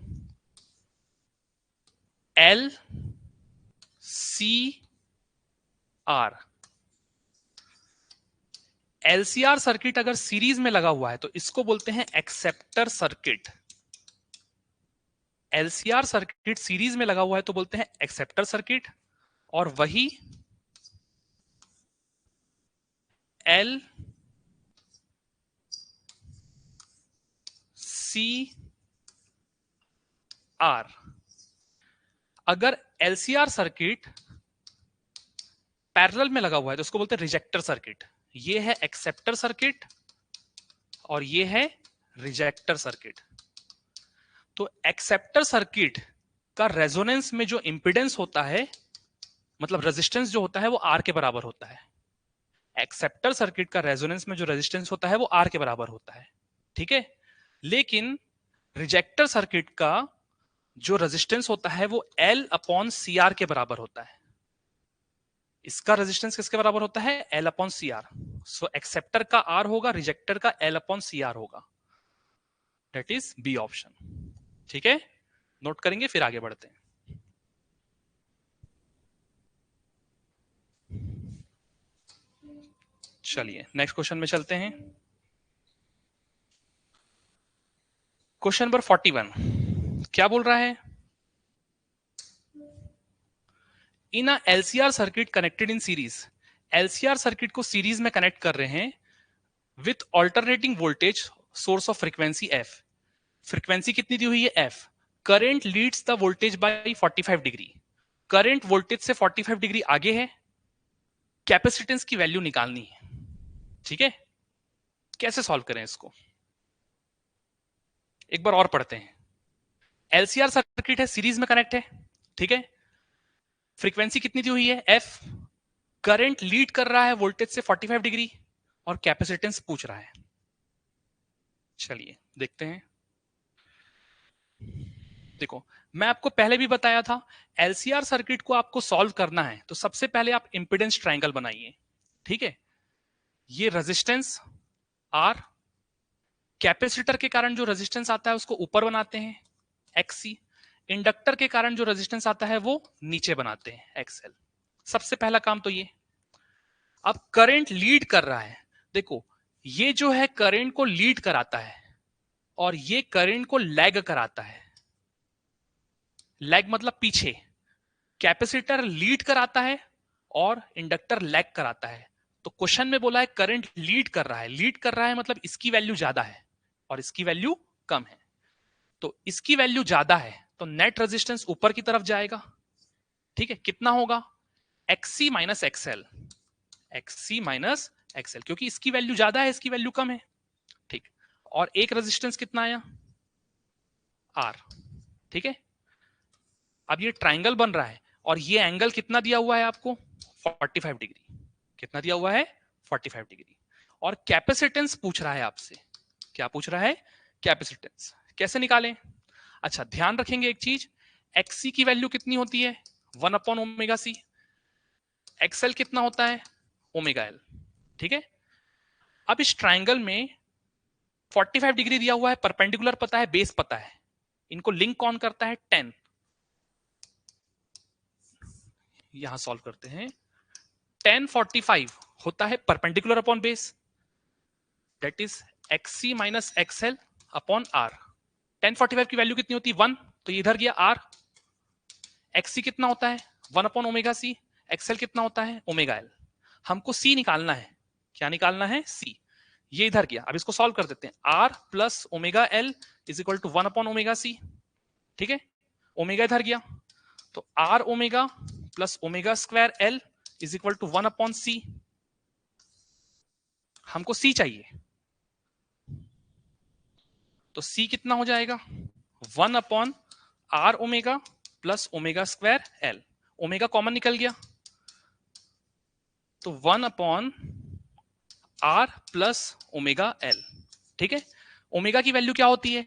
L C R. LCR circuit अगर सीरीज में लगा हुआ है तो इसको बोलते हैं acceptor circuit. LCR circuit series में लगा हुआ है तो बोलते हैं एक्सेप्टर सर्किट, और वही एल सी आर, अगर एलसीआर सर्किट पैरेलल में लगा हुआ है तो उसको बोलते हैं रिजेक्टर सर्किट। ये है एक्सेप्टर सर्किट और ये है रिजेक्टर सर्किट। तो एक्सेप्टर सर्किट का रेजोनेंस में जो इंपिडेंस होता है, मतलब रेजिस्टेंस जो होता है वो आर के बराबर होता है। एक्सेप्टर सर्किट का रेजोनेंस में जो रेजिस्टेंस होता है वो आर के बराबर होता है, ठीक है। लेकिन रिजेक्टर सर्किट का जो रेजिस्टेंस होता है वो एल अपॉन सी आर के बराबर होता है। इसका रेजिस्टेंस किसके बराबर होता है? L upon C R. So acceptor का आर होगा, रिजेक्टर का एल अपॉन सी आर होगा, दैट इज बी ऑप्शन। ठीक है, नोट करेंगे फिर आगे बढ़ते हैं। चलिए नेक्स्ट क्वेश्चन में चलते हैं। क्वेश्चन नंबर 41 क्या बोल रहा है? In a LCR circuit connected in series, LCR circuit को सीरीज में कनेक्ट कर रहे हैं with alternating voltage source of frequency F. Frequency कितनी दी हुई है? F. Current leads the voltage by 45 degree, current voltage से 45 डिग्री आगे है, कैपेसिटेंस की वैल्यू निकालनी है। ठीक है, कैसे सॉल्व करें इसको, एक बार और पढ़ते हैं। एलसीआर सर्किट है, सीरीज में कनेक्ट है, ठीक है, फ्रीक्वेंसी कितनी दी हुई है? एफ। करंट लीड कर रहा है वोल्टेज से 45 डिग्री और कैपेसिटेंस पूछ रहा है। चलिए देखते हैं। देखो, मैं आपको पहले भी बताया था, एलसीआर सर्किट को आपको सॉल्व करना है तो सबसे पहले आप इंपेडेंस ट्रायंगल बनाइए। ठीक है, ये रेजिस्टेंस आर, कैपेसिटर के कारण जो रेजिस्टेंस आता है उसको ऊपर बनाते हैं एक्सी, इंडक्टर के कारण जो रेजिस्टेंस आता है वो नीचे बनाते हैं एक्सएल। सबसे पहला काम तो ये। अब करंट लीड कर रहा है, देखो ये जो है करंट को लीड कराता है और ये करंट को लैग कराता है। लैग मतलब पीछे, कैपेसिटर लीड कराता है और इंडक्टर लैग कराता है। तो क्वेश्चन में बोला है करंट लीड कर रहा है, लीड कर रहा है मतलब इसकी वैल्यू ज्यादा है और इसकी वैल्यू कम है। तो इसकी वैल्यू ज्यादा है तो नेट रेजिस्टेंस ऊपर की तरफ जाएगा। ठीक है, कितना होगा? XC minus XL, XC minus XL, क्योंकि इसकी वैल्यू ज्यादा है इसकी वैल्यू कम है। ठीक, और एक रेजिस्टेंस कितना आया? आर। ठीक है, अब ये ट्राइंगल बन रहा है और ये एंगल कितना दिया हुआ है आपको? 45 डिग्री। कितना दिया हुआ है? 45 डिग्री। और कैपेसिटेंस पूछ रहा है आपसे। क्या पूछ रहा है? कैपेसिटेंस। कैसे निकालें? अच्छा, ध्यान रखेंगे एक चीज, एक्सी की वैल्यू कितनी होती है? 1 अपॉन ओमेगा सी। एक्सएल कितना होता है? Omega L. ठीक है, अब इस ट्राइंगल में 45 डिग्री दिया हुआ है, परपेंडिकुलर पता है, बेस पता है, इनको लिंक कौन करता है? 10। यहां सॉल्व करते हैं। 1045 होता है perpendicular upon base, that is XC minus XL upon R. 1045 की वैल्यू कितनी होती है? 1, तो ये इधर गया आर। एक्सी कितना होता है? 1 अपॉन ओमेगा सी। एक्सएल कितना होता है? Omega L. हमको सी निकालना है। क्या निकालना है? सी। ये इधर गया, अब इसको सॉल्व कर देते हैं। R plus omega L is equal to 1 upon omega C. ठीक है, ओमेगा इधर गया तो R omega plus omega square L is equal to 1 upon C. हमको सी चाहिए, तो सी कितना हो जाएगा? 1 upon R omega plus omega square L. Omega common निकल गया तो 1 upon R plus omega L. ठीक है, ओमेगा की वैल्यू क्या होती है?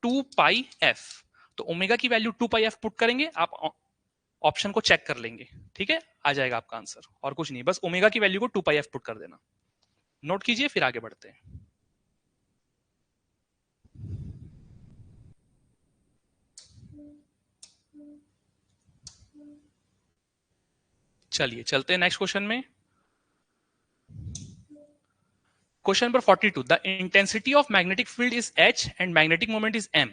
2 पाई एफ। तो ओमेगा की वैल्यू 2 पाई एफ पुट करेंगे, आप ऑप्शन को चेक कर लेंगे। ठीक है, आ जाएगा आपका आंसर, और कुछ नहीं, बस ओमेगा की वैल्यू को 2 पाई एफ पुट कर देना। नोट कीजिए, फिर आगे बढ़ते हैं। चलिए चलते हैं नेक्स्ट क्वेश्चन में। Question number 42, the intensity of magnetic field is H and magnetic moment is M.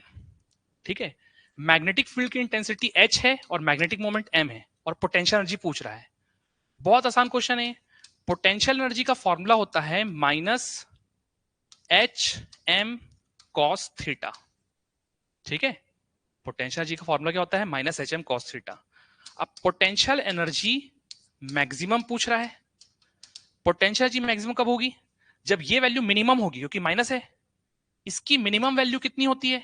ठीक है, मैग्नेटिक फील्ड की इंटेंसिटी एच है और मैग्नेटिक मोमेंट एम है, और पोटेंशियल एनर्जी पूछ रहा है। बहुत आसान क्वेश्चन है। पोटेंशियल एनर्जी का फॉर्मूला होता है minus H M cos theta. ठीक है, पोटेंशियल एनर्जी का फॉर्मूला क्या होता है? Minus H M cos theta. अब पोटेंशियल एनर्जी मैक्सिमम पूछ रहा है। पोटेंशियल एनर्जी मैक्सिमम कब होगी? जब ये वैल्यू मिनिमम होगी, क्योंकि माइनस है। इसकी मिनिमम वैल्यू कितनी होती है?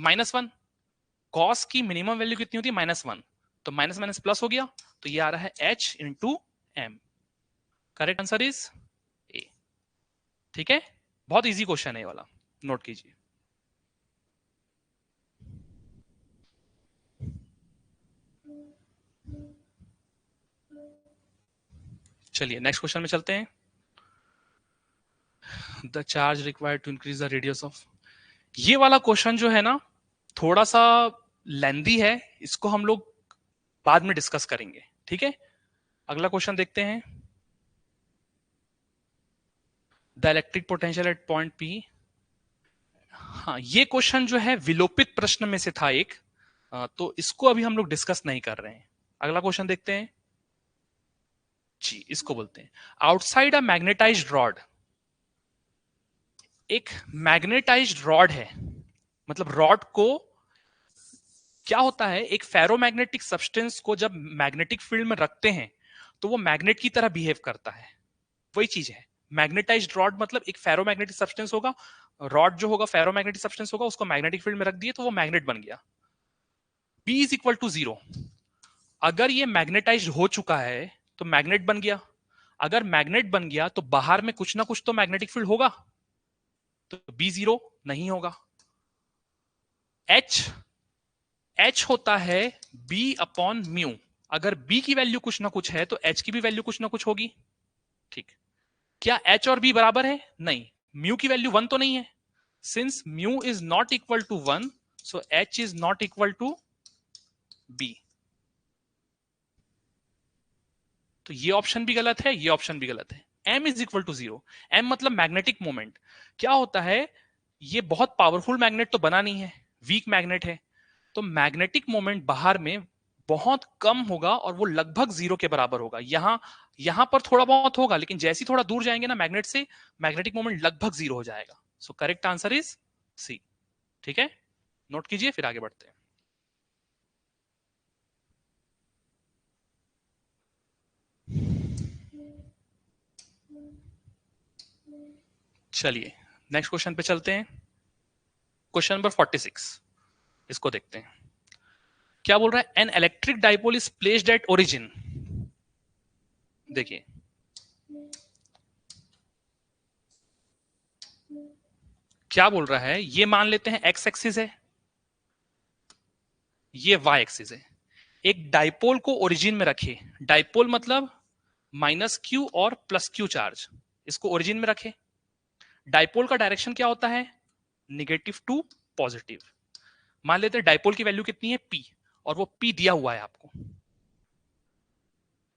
-1। कॉस की मिनिमम वैल्यू कितनी होती है? -1। तो माइनस माइनस प्लस हो गया, तो ये आ रहा है H into M. Correct answer is A. ठीक है, बहुत इजी क्वेश्चन है ये वाला, नोट कीजिए। चलिए नेक्स्ट क्वेश्चन में चलते हैं। The charge required to increase the radius of, ये वाला क्वेश्चन जो है ना थोड़ा सा लेंदी है, इसको हम लोग बाद में डिस्कस करेंगे, ठीक है। अगला क्वेश्चन देखते हैं। The electric potential at point P, हाँ ये क्वेश्चन जो है विलोपित प्रश्न में से था एक, तो इसको अभी हम लोग डिस्कस नहीं कर रहे हैं। अगला क्वेश्चन देखते हैं जी, इसको बोलते हैं आउटसाइड अ मैग्नेटाइज्ड रॉड। एक मैग्नेटाइज्ड रॉड है, मतलब रॉड को क्या होता है, एक फेरोमैग्नेटिक सब्सटेंस को जब मैग्नेटिक फील्ड में रखते हैं तो वो मैग्नेट की तरह बिहेव करता है, वही चीज है। मैग्नेटाइज्ड रॉड मतलब एक फेरोमैग्नेटिक सब्सटेंस होगा, रॉड जो होगा फेरोमैग्नेटिक सब्सटेंस होगा, उसको मैग्नेटिक फील्ड में रख दिए तो वो मैग्नेट बन गया। B इज इक्वल टू 0, अगर ये मैग्नेटाइज्ड हो चुका है तो मैग्नेट बन गया। अगर मैग्नेट बन गया तो बाहर में कुछ ना कुछ तो मैग्नेटिक फील्ड होगा, तो B 0 नहीं होगा। H होता है B अपॉन म्यू, अगर B की वैल्यू कुछ ना कुछ है तो H की भी वैल्यू कुछ ना कुछ होगी, ठीक। क्या H और B बराबर है? नहीं, म्यू की वैल्यू 1 तो नहीं है। Since mu is not equal to 1, so H is not equal to B। तो ये ऑप्शन भी गलत है, ये ऑप्शन भी गलत है। M is equal to 0, M मतलब मैग्नेटिक मोमेंट। क्या होता है, ये बहुत पावरफुल मैग्नेट तो बना नहीं है, वीक मैग्नेट है, तो मैग्नेटिक मोमेंट बाहर में बहुत कम होगा और वो लगभग 0 के बराबर होगा। यहां पर थोड़ा बहुत होगा, लेकिन जैसे ही थोड़ा दूर जाएंगे ना मैग्नेट से, मैग्नेटिक मोमेंट लगभग 0 हो जाएगा। So correct answer is C, ठीक है, नोट कीजिए, फिर आगे बढ़ते हैं। चलिए नेक्स्ट क्वेश्चन पे चलते हैं। क्वेश्चन नंबर 46, इसको देखते हैं। क्या बोल रहा है, an electric dipole is placed at origin. देखिए क्या बोल रहा है, ये मान लेते हैं एक्स एक्सिस है, ये वाई एक्सिस है। एक डाइपोल को ओरिजिन में रखे, डाइपोल मतलब माइनस क्यू और प्लस क्यू चार्ज, इसको ओरिजिन में रखे। डाइपोल का डायरेक्शन क्या होता है, निगेटिव टू पॉजिटिव। मान लेते हैं डाइपोल की वैल्यू कितनी है पी, और वो पी दिया हुआ है आपको।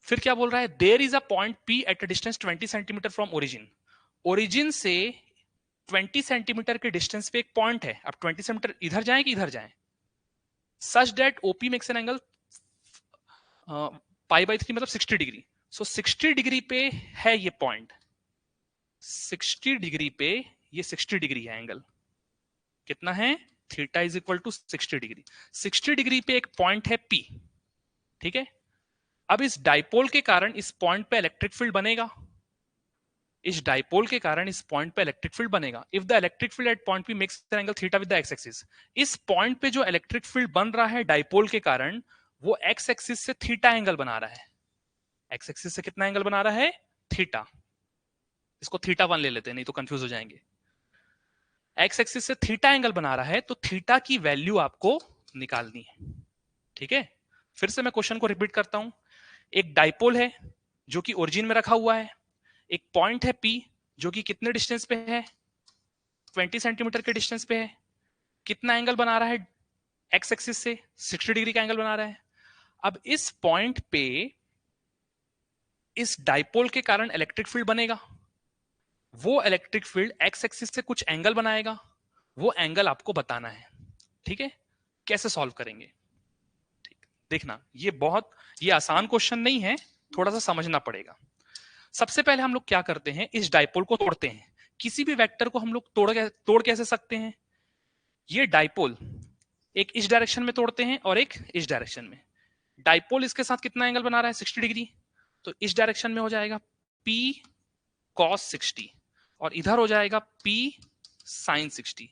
फिर क्या बोल रहा है, there is a point P at a distance 20 centimetre from origin. Origin से 20 सेंटीमीटर के डिस्टेंस पे एक पॉइंट है, अब 20 सेंटीमीटर इधर जाए कि इधर जाए, such that OP makes an angle pi by 3 मतलब 60 डिग्री। सो 60 डिग्री पे है ये पॉइंट, 60 डिग्री पे ये 60 डिग्री है एंगल, कितना है, theta is equal to 60 degree. 60 degree पे एक पॉइंट है पी, ठीक है। अब इस डाइपोल के कारण इस पॉइंट पे इलेक्ट्रिक फील्ड बनेगा, इस डाइपोल के कारण इस पॉइंट पे इलेक्ट्रिक फील्ड बनेगा। If the electric field at point P makes an angle theta with the x axis, इस पॉइंट पे जो इलेक्ट्रिक फील्ड बन रहा है डाइपोल के कारण, वो एक्स एक्सिस से थीटा एंगल बना रहा है। एक्स एक्सिस से कितना एंगल बना रहा है, थीटा। इसको थीटा 1 ले लेते हैं, नहीं तो कंफ्यूज हो जाएंगे। एक्स एक्सिस से थीटा एंगल बना रहा है, तो थीटा की वैल्यू आपको निकालनी है, ठीक है। फिर से मैं क्वेश्चन को रिपीट करता हूं। एक डाइपोल है जो कि ओरिजिन में रखा हुआ है, एक पॉइंट है पी जो कि कितने डिस्टेंस पे है, 20 सेंटीमीटर के डिस्टेंस पे है। कितना एंगल बना रहा है, एक्स एक्सिस से 60 डिग्री का एंगल बना रहा है। अब इस पॉइंट पे इस डाइपोल के कारण इलेक्ट्रिक फील्ड बनेगा, वो इलेक्ट्रिक फील्ड एक्स एक्सिस से कुछ एंगल बनाएगा, वो एंगल आपको बताना है, ठीक है। कैसे सॉल्व करेंगे, ठीक, देखना ये आसान क्वेश्चन नहीं है, थोड़ा सा समझना पड़ेगा। सबसे पहले हम लोग क्या करते हैं, इस डाइपोल को तोड़ते हैं। किसी भी वेक्टर को हम लोग तोड़ कैसे सकते हैं, ये डाइपोल एक इस डायरेक्शन में तोड़ते हैं और एक इस डायरेक्शन में। डाइपोल इसके साथ कितना एंगल बना रहा है, 60 डिग्री, तो इस डायरेक्शन में हो जाएगा P cos 60 और इधर हो जाएगा P sin 60।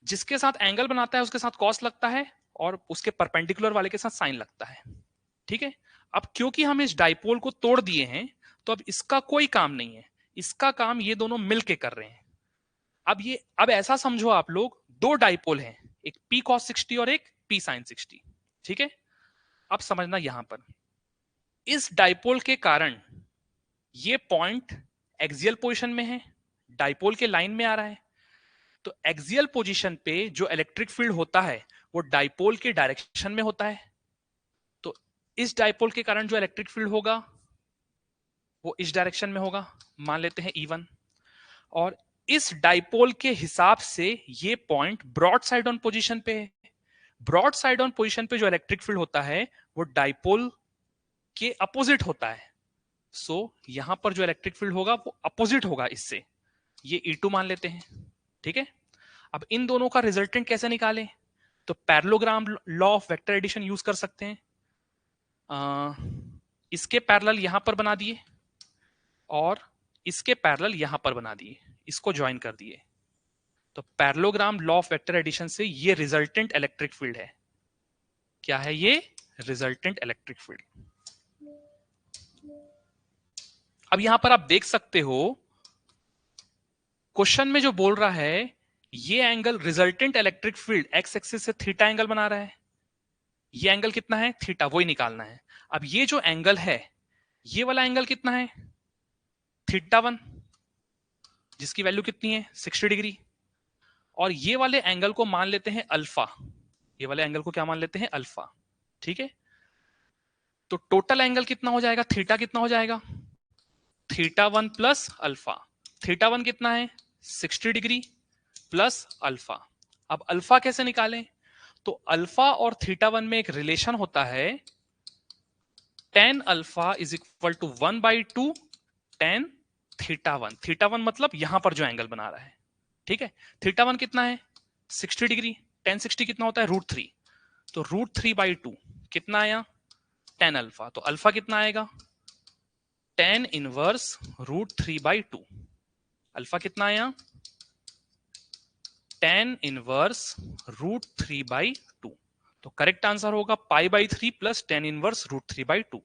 जिसके साथ एंगल बनाता है उसके साथ कॉस लगता है और उसके परपेंडिकुलर वाले के साथ साइन लगता है, ठीक है। अब क्योंकि हम इस डाइपोल को तोड़ दिए हैं, तो अब इसका कोई काम नहीं है, इसका काम ये दोनों मिलके कर रहे हैं। अब ऐसा समझो आप लोग, दो डाइपोल हैं, एक P cos 60 और एक P sin 60, ठीक है। अब समझना यहां पर, इस डाइपोल के कारण ये पॉइंट एक्सियल पोजीशन में है, डाइपोल के लाइन में आ रहा है, तो एक्सियल पोजीशन पे जो इलेक्ट्रिक फील्ड होता है वो डाइपोल के डायरेक्शन में होता है। तो इस डाइपोल के कारण जो इलेक्ट्रिक फील्ड होगा वो इस डायरेक्शन में होगा, मान लेते हैं E1। और इस डाइपोल के हिसाब से ये point broad side on position पे है। ब्रॉड साइड ऑन पोजीशन पे जो इलेक्ट्रिक फील्ड होता है वो डाइपोल के अपोजिट होता है। सो यहां पर जो इलेक्ट्रिक फील्ड होगा वो अपोजिट होगा इससे, ये E2 मान लेते हैं। ठीक है, अब इन दोनों का रिजल्टेंट कैसे निकालें? तो parallelogram law of vector addition use कर सकते हैं। इसके पैरेलल यहां पर बना दिए और इसके पैरेलल यहां पर बना दिए, इसको ज्वाइन कर दिए। तो parallelogram law of vector addition से ये रिजल्टेंट इलेक्ट्रिक फील्ड है। क्या है ये? Resultant electric field. अब यहां पर आप देख सकते हो क्वेश्चन में जो बोल रहा है ये angle resultant electric field x axis से थीटा एंगल बना रहा है। ये एंगल कितना है? थीटा, वही निकालना है। अब ये जो एंगल है ये वाला एंगल कितना है? θ1, जिसकी वैल्यू कितनी है? 60 डिग्री। और ये वाले एंगल को मान लेते हैं अल्फा। ये वाले एंगल को क्या मान लेते हैं? अल्फा। ठीक है, तो टोटल एंगल कितना हो जाएगा? थीटा कितना हो जाएगा? θ1 प्लस अल्फा। θ1 कितना है? 60 डिग्री प्लस अल्फा। अब अल्फा कैसे निकालें? तो अल्फा और θ1 में एक रिलेशन होता है, tan alpha is equal to 1/2 tan θ1। θ1 मतलब यहां पर जो एंगल बना रहा है। ठीक है, θ1 कितना है? 60 डिग्री। tan 60 कितना होता है? √3। तो √3/2 कितना आया? tan alpha. तो अल्फा कितना आएगा? tan inverse √3/2। अल्फा कितना आया? tan inverse √3/2। तो करेक्ट आंसर होगा π/3 plus tan inverse √3/2।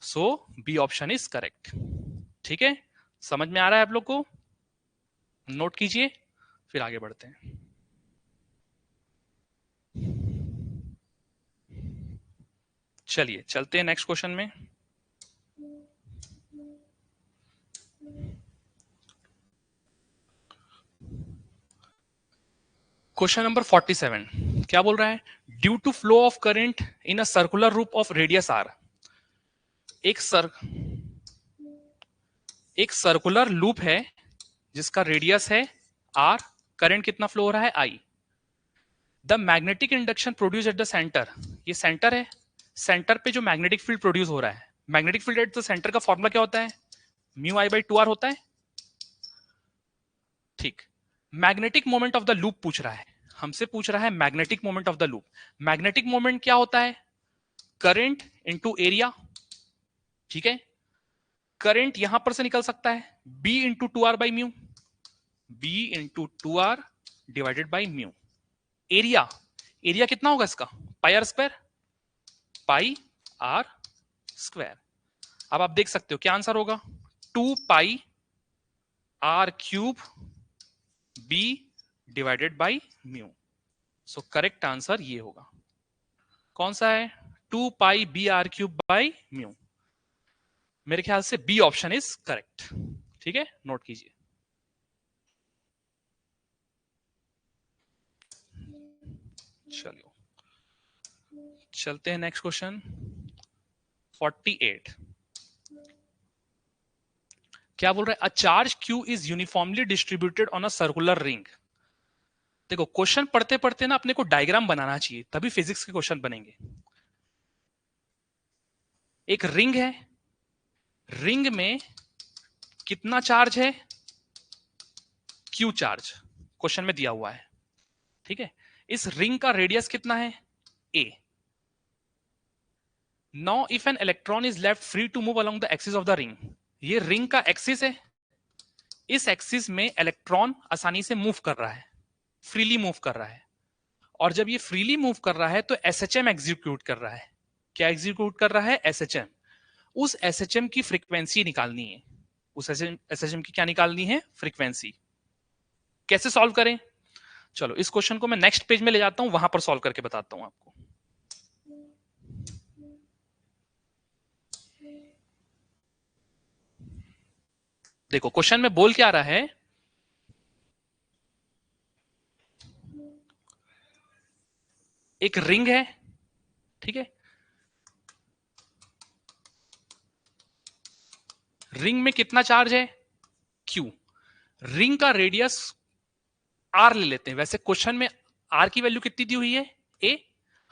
So B option is correct. ठीक है, समझ में आ रहा है आप लोग को? नोट कीजिए, फिर आगे बढ़ते हैं। चलिए चलते हैं नेक्स्ट क्वेश्चन में। क्वेश्चन नंबर 47 क्या बोल रहा है? Due to flow of current in a circular loop of radius r। एक सर्कुलर लूप है जिसका रेडियस है r, करंट कितना फ्लो हो रहा है? I। The magnetic induction produce at the centre, ये सेंटर है, सेंटर पे जो मैग्नेटिक फील्ड प्रोड्यूस हो रहा है, magnetic field at the centre का फॉर्मूला क्या होता है? μI/2r होता है। ठीक, magnetic moment of the loop पूछ रहा है, हमसे पूछ रहा है magnetic moment of the loop. Magnetic moment क्या होता है? Current into area. ठीक है, करंट यहां पर से निकल सकता है B into 2r/μ, B into 2r divided by mu. Area, area कितना होगा इसका? πr², πr²। अब आप देख सकते हो क्या आंसर होगा? 2πr³ B divided by mu. So correct answer ये होगा। कौन सा है? 2πbr³ by mu. मेरे ख्याल से बी ऑप्शन इज करेक्ट। ठीक है, नोट कीजिए। चलिए चलते हैं नेक्स्ट क्वेश्चन 48। क्या बोल रहा है? A charge Q is uniformly distributed on a circular ring. देखो क्वेश्चन पढ़ते पढ़ते ना अपने को डायग्राम बनाना चाहिए, तभी फिजिक्स के क्वेश्चन बनेंगे। एक रिंग है, रिंग में कितना चार्ज है? Q चार्ज क्वेश्चन में दिया हुआ है। ठीक है, इस रिंग का रेडियस कितना है? A। Now if an electron is left free to move along the axis of the ring, ये रिंग का एक्सिस है, इस एक्सिस में इलेक्ट्रॉन आसानी से मूव कर रहा है, फ्रीली मूव कर रहा है। और जब ये फ्रीली मूव कर रहा है तो एसएचएम एग्जीक्यूट कर रहा है। क्या एग्जीक्यूट कर रहा है? एसएचएम। उस एसएचएम की फ्रीक्वेंसी निकालनी है। उस एसएचएम की क्या निकालनी है? फ्रीक्वेंसी। कैसे सॉल्व करें? चलो इस क्वेश्चन को मैं नेक्स्ट पेज में ले जाता हूं, वहां पर सॉल्व करके बताता हूं आपको। देखो क्वेश्चन में बोल क्या रहा है, एक रिंग है, ठीक है, रिंग में कितना चार्ज है, Q, रिंग का रेडियस R ले लेते हैं, वैसे क्वेश्चन में R की वैल्यू कितनी दी हुई है, A,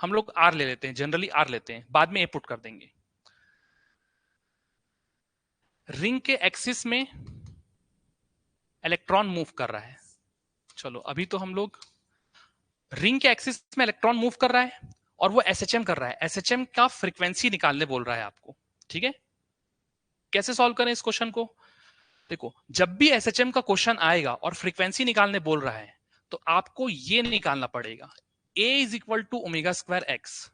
हम लोग R ले लेते हैं, जनरली R लेते हैं, बाद में A पुट कर देंगे। रिंग के एक्सिस में इलेक्ट्रॉन मूव कर रहा है, चलो अभी तो हम लोग रिंग के एक्सिस में इलेक्ट्रॉन मूव कर रहा है और वो एसएचएम कर रहा है, एसएचएम का फ्रीक्वेंसी निकालने बोल रहा है आपको, ठीक है। कैसे सॉल्व करें इस क्वेश्चन को, देखो जब भी एसएचएम का क्वेश्चन आएगा और फ्रीक्वेंसी निकालने बोल रहा है तो आपको ये निकालना पड़ेगा, a is equal to omega square X,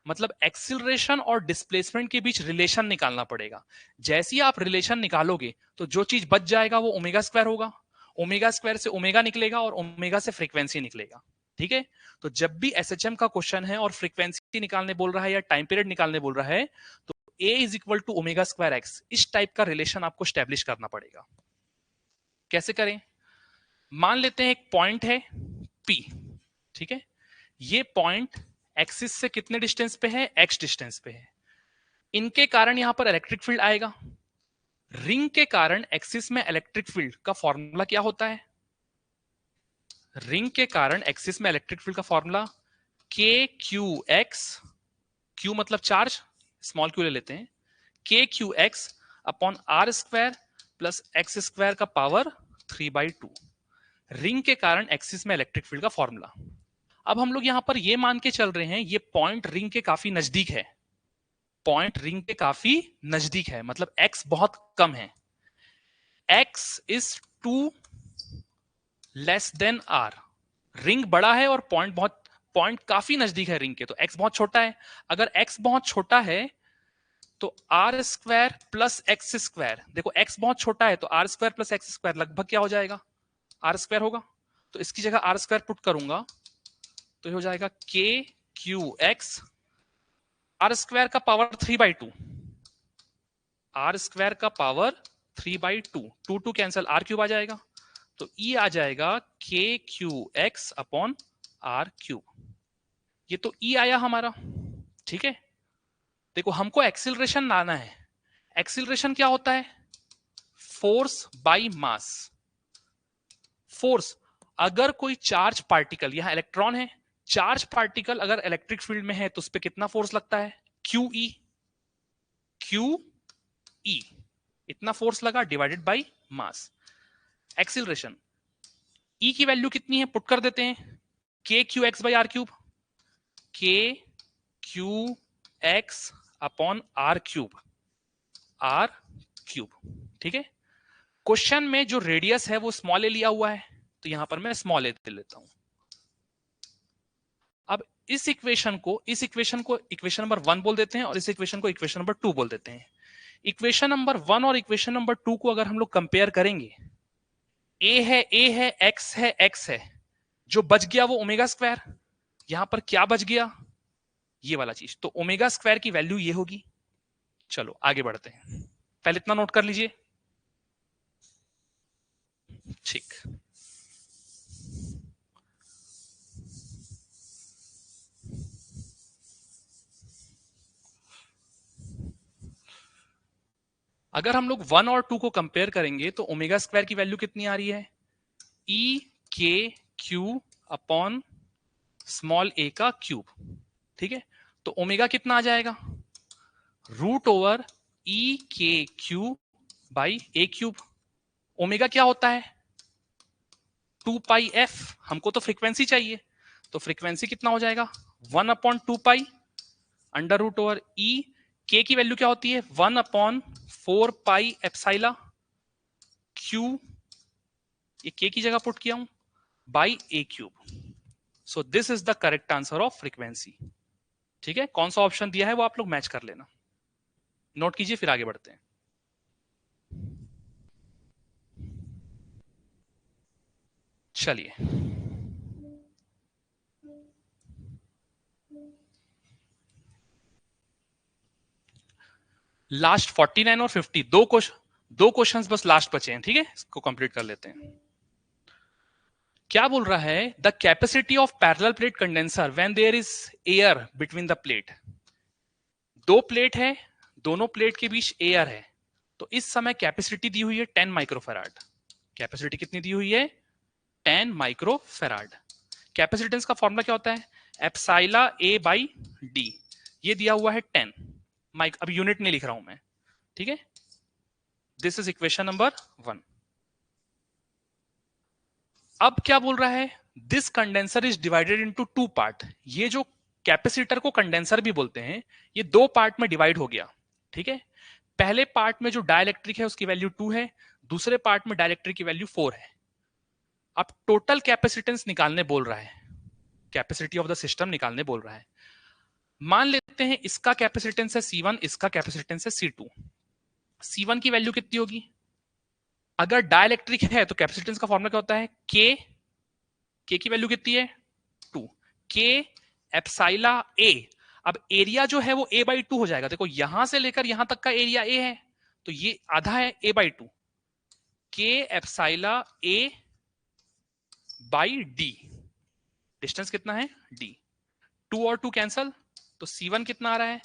मतलब एक्सिलरेशन और डिस्प्लेसमेंट के बीच रिलेशन निकालना पड़ेगा। जैसे ही आप रिलेशन निकालोगे तो जो चीज बच जाएगा वो ओमेगा स्क्वायर होगा, ओमेगा स्क्वायर से ओमेगा निकलेगा और ओमेगा से फ्रीक्वेंसी निकलेगा, ठीक है। तो जब भी एसएचएम का क्वेश्चन है और फ्रीक्वेंसी निकालने बोल रहा है या टाइम पीरियड निकालने बोल रहा है तो a is equal to omega square X, इस टाइप का रिलेशन आपको स्टैब्लिश करना पड़ेगा। कैसे करें, मान लेते हैं एक पॉइंट है P, ठीक है, ये पॉइंट एक्सिस से कितने डिस्टेंस पे है, x डिस्टेंस पे है, इनके कारण यहां पर इलेक्ट्रिक फील्ड आएगा। रिंग के कारण एक्सिस में इलेक्ट्रिक फील्ड का फॉर्मूला क्या होता है, रिंग के कारण एक्सिस में इलेक्ट्रिक फील्ड का formula K Q X, Q मतलब चार्ज, स्मॉल क्यू ले लेते हैं, K Q X upon R square plus X square का पावर 3/2, रिंग के कारण एक्सिस में इलेक्ट्रिक फील्ड का फॉर्मूला। अब हम लोग यहां पर ये मान के चल रहे हैं ये पॉइंट रिंग के काफी नजदीक है, पॉइंट रिंग के काफी नजदीक है, मतलब x बहुत कम है, x is 2 less than r, ring बड़ा है और पॉइंट काफी नजदीक है रिंग के, तो x बहुत छोटा है। अगर x बहुत छोटा है तो R square plus X square, देखो x बहुत छोटा है तो R square plus X square लगभग क्या हो जाएगा, आर स्क्वायर होगा, तो इसकी जगह आर स्क्वायर पुट करूंगा तो ये हो जाएगा K Q X, R square का पावर 3/2, आर स्क्वायर का पावर 3/2, 2 कैंसल, आर क्यूब आ जाएगा, तो ई आ जाएगा K Q X upon R cube, ये तो ई आया हमारा, ठीक है। देखो हमको एक्सिलरेशन लाना है, एक्सिलरेशन क्या होता है, फोर्स बाय मास, फोर्स, अगर कोई चार्ज पार्टिकल, यहां इलेक्ट्रॉन है, चार्ज पार्टिकल अगर इलेक्ट्रिक फील्ड में है तो उस पर कितना फोर्स लगता है, क्यू ई, क्यू ई, इतना फोर्स लगा divided by mass. Acceleration, E की वैल्यू कितनी है पुट कर देते हैं, K Q X by R cube, K Q X upon R cube, R cube, ठीक है। क्वेश्चन में जो रेडियस है वो स्मॉल ए लिया हुआ है तो यहां पर मैं स्मॉल ए दे लेता हूं। अब इस इक्वेशन को इक्वेशन नंबर 1 बोल देते हैं और इस इक्वेशन को इक्वेशन नंबर 2 बोल देते हैं। इक्वेशन नंबर 1 और इक्वेशन नंबर 2 को अगर हम लोग कंपेयर करेंगे, ए है एक्स है, जो बच गया वो ओमेगा स्क्वायर, यहां पर क्या बच गया, ये वाला चीज, तो ओमेगा स्क्वायर की वैल्यू ये होगी। चलो आगे बढ़ते हैं, पहले इतना नोट कर लीजिए, ठीक। अगर हम लोग 1 और 2 को कंपेयर करेंगे तो ओमेगा स्क्वायर की वैल्यू कितनी आ रही है, ई के क्यू अपॉन स्मॉल ए का क्यूब, ठीक है। तो ओमेगा कितना आ जाएगा, रूट ओवर ई के Q by A cube, omega क्या होता है 2πf, हमको तो फ्रीक्वेंसी चाहिए, तो फ्रीक्वेंसी कितना हो जाएगा 1/2π अंडर रूट ओवर ई, के की वैल्यू क्या होती है 1/4π क्यू, ये के की जगह पुट किया हूं, by A cube. So this is the correct answer of frequency, ठीक है। कौन सा ऑप्शन दिया है वो आप लोग मैच कर लेना, नोट कीजिए फिर आगे बढ़ते हैं। चलिए लास्ट 49 और 50 दो 2 क्वेश्चंस बस लास्ट बचे हैं, ठीक है, इसको कंप्लीट कर लेते हैं। क्या बोल रहा है, the capacity of parallel plate condenser when there is air between the plate. 2 plate है, दोनों प्लेट के बीच एयर है, तो इस समय कैपेसिटी दी हुई है 10 माइक्रोफैराड। कैपेसिटी कितनी दी हुई है? 10 माइक्रोफैराड। कैपेसिटेंस का फॉर्मूला क्या होता है? एप्साइला ए बाई डी। ये दिया हुआ है 10 माइक, अब यूनिट नहीं लिख रहा हूं मैं, ठीक है। This is equation number 1। अब क्या बोल रहा है, this condenser is divided into 2 part. ये जो कैपेसिटर को कंडेंसर भी बोलते हैं, ये 2 पार्ट में डिवाइड हो गया, ठीक है। पहले पार्ट में जो डाइलेक्ट्रिक है उसकी वैल्यू 2 है, दूसरे पार्ट में डाइलेक्ट्रिक की वैल्यू 4 है। अब टोटल कैपेसिटेंस निकालने बोल रहा है, कैपेसिटी ऑफ द सिस्टम निकालने बोल रहा है। मान लेते हैं इसका कैपेसिटेंस है C1, इसका कैपेसिटेंस है C2। C1 की वैल्यू कितनी होगी? अगर डाइलेक्ट्रिक है तो कैपेसिटेंस का फॉर्मूला क्या होता है? के की वैल्यू कितनी है? 2। के एप्साइला ए। अब एरिया जो है वो a बाई 2 हो जाएगा। देखो यहां से लेकर यहां तक का एरिया a है, तो ये आधा है a बाई 2। के एप्साइला a बाई डी, डिस्टेंस कितना है? d। 2 और 2 कैंसल, तो C1 कितना आ रहा है?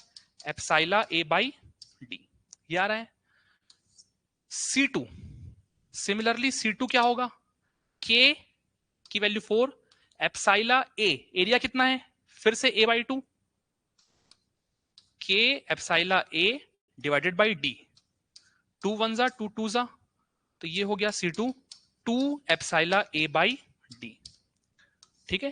एप्साइला a बाई डी, ये आ रहा है। C2, सिमिलरली C2 क्या होगा? K की वैल्यू 4, एप्साइला A, एरिया कितना है? फिर से a by 2, K एप्साइला A divided by D। 2 1 जा 2 2 जा, तो ये हो गया C2, 2 एप्साइला A बाई D, ठीक है।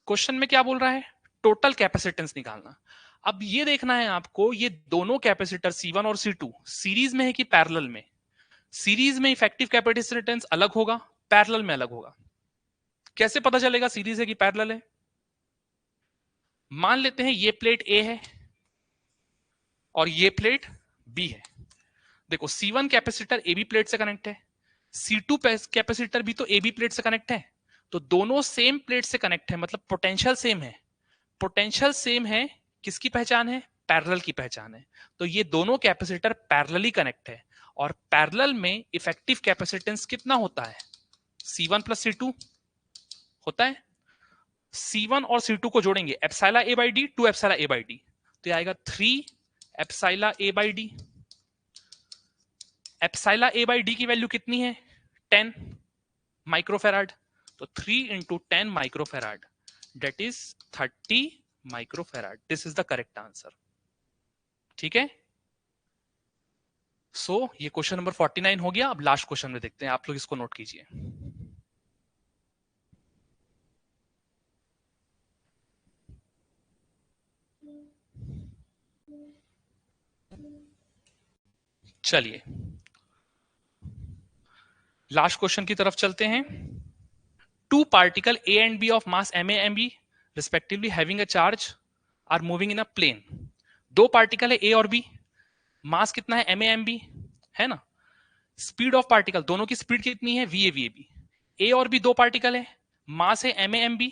क्वेश्चन में क्या बोल रहा है? टोटल कैपेसिटेंस निकालना। अब ये देखना है आपको, ये दोनों कैपेसिटर C1 और C2 सीरीज में है कि पैरेलल में। सीरीज में इफेक्टिव कैपेसिटेंस अलग होगा, पैरेलल में अलग होगा। कैसे पता चलेगा सीरीज है कि पैरेलल है? मान लेते हैं ये प्लेट A है और ये प्लेट B है। देखो C1 कैपेसिटर AB प्लेट से कनेक्ट है, C2 कैपेसिटर भी तो AB प्लेट से कनेक्ट है, तो दोनों सेम प्लेट से कनेक्ट है, मतलब पोटेंशियल सेम है। पोटेंशियल सेम है, किसकी पहचान है? पैरेलल की पहचान है। तो ये दोनों कैपेसिटर पैरेलली कनेक्ट है, और पैरेलल में इफेक्टिव कैपेसिटेंस कितना होता है? C1 प्लस C2 होता है। C1 और C2 को जोड़ेंगे, epsilon A by D, 2 epsilon A by D, तो ये आएगा 3 epsilon A by D. Epsilon A by D की वैल्यू कितनी है? 10 माइक्रोफेराड, तो 3 into 10 microfarad, that is 30 microfarad. This is the correct answer, ठीक है। सो ये क्वेश्चन नंबर 49 हो गया। अब लास्ट क्वेश्चन में देखते हैं, आप लोग इसको नोट कीजिए। चलिए लास्ट क्वेश्चन की तरफ चलते हैं। Two particle A and B of mass ma and b respectively having a charge are moving in a plane। दो पार्टिकल है A और B, मास कितना है? ma and b है ना। स्पीड ऑफ पार्टिकल, दोनों की स्पीड कितनी है? va A और B दो पार्टिकल है, मास है ma and b,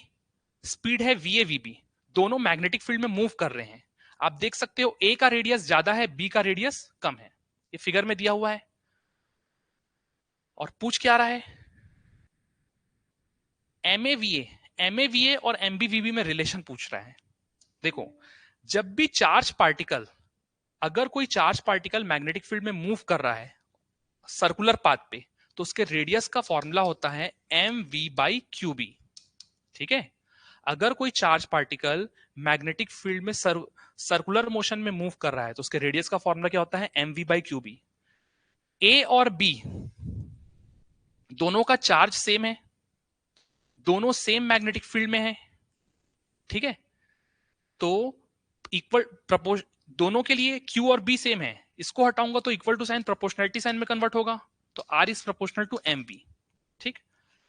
स्पीड है va दोनों मैग्नेटिक फील्ड में मूव कर रहे हैं। आप देख सकते हो A का रेडियस ज्यादा है, B का रेडियस कम है, ये फिगर में दिया हुआ है। और पूछ क्या रहा है? MAVA और MBVB में रिलेशन पूछ रहा है। देखो जब भी चार्ज पार्टिकल, अगर कोई चार्ज पार्टिकल मैग्नेटिक फील्ड में मूव कर रहा है सर्कुलर पाथ पे, तो उसके रेडियस का फॉर्मूला होता है mv बाई QB, ठीक है। अगर कोई चार्ज पार्टिकल मैग्नेटिक फील्ड में सर्कुलर मोशन में मूव कर रहा है, तो उसके रेडियस का फॉर्मूला क्या होता है? mv by QB। A और B दोनों का चार्ज सेम है, दोनों सेम मैग्नेटिक फील्ड में है, ठीक है। तो इक्वल प्रपोज, दोनों के लिए Q और B सेम है, इसको हटाऊंगा तो equal to sign proportionality sign में कन्वर्ट होगा, तो R is proportional to MB, ठीक।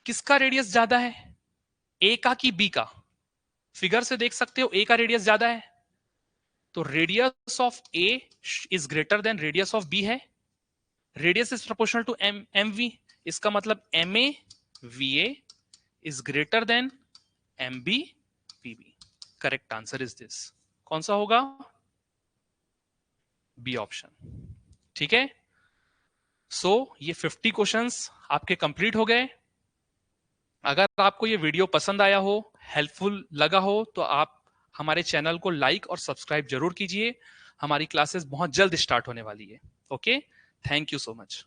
किसका रेडियस ज्यादा है? A का कि B का? फिगर से देख सकते हो A का रेडियस ज्यादा है, तो radius of A is greater than radius of B है। Radius is proportional to MV, इसका मतलब MA VA is greater than MB VB। Correct answer is this. कौन सा होगा? बी ऑप्शन, ठीक है। सो ये 50 क्वेश्चंस आपके कंप्लीट हो गए। अगर आपको ये वीडियो पसंद आया हो, हेल्पफुल लगा हो, तो आप हमारे चैनल को लाइक और सब्सक्राइब जरूर कीजिए। हमारी क्लासेस बहुत जल्द स्टार्ट होने वाली है। Okay, thank you so much.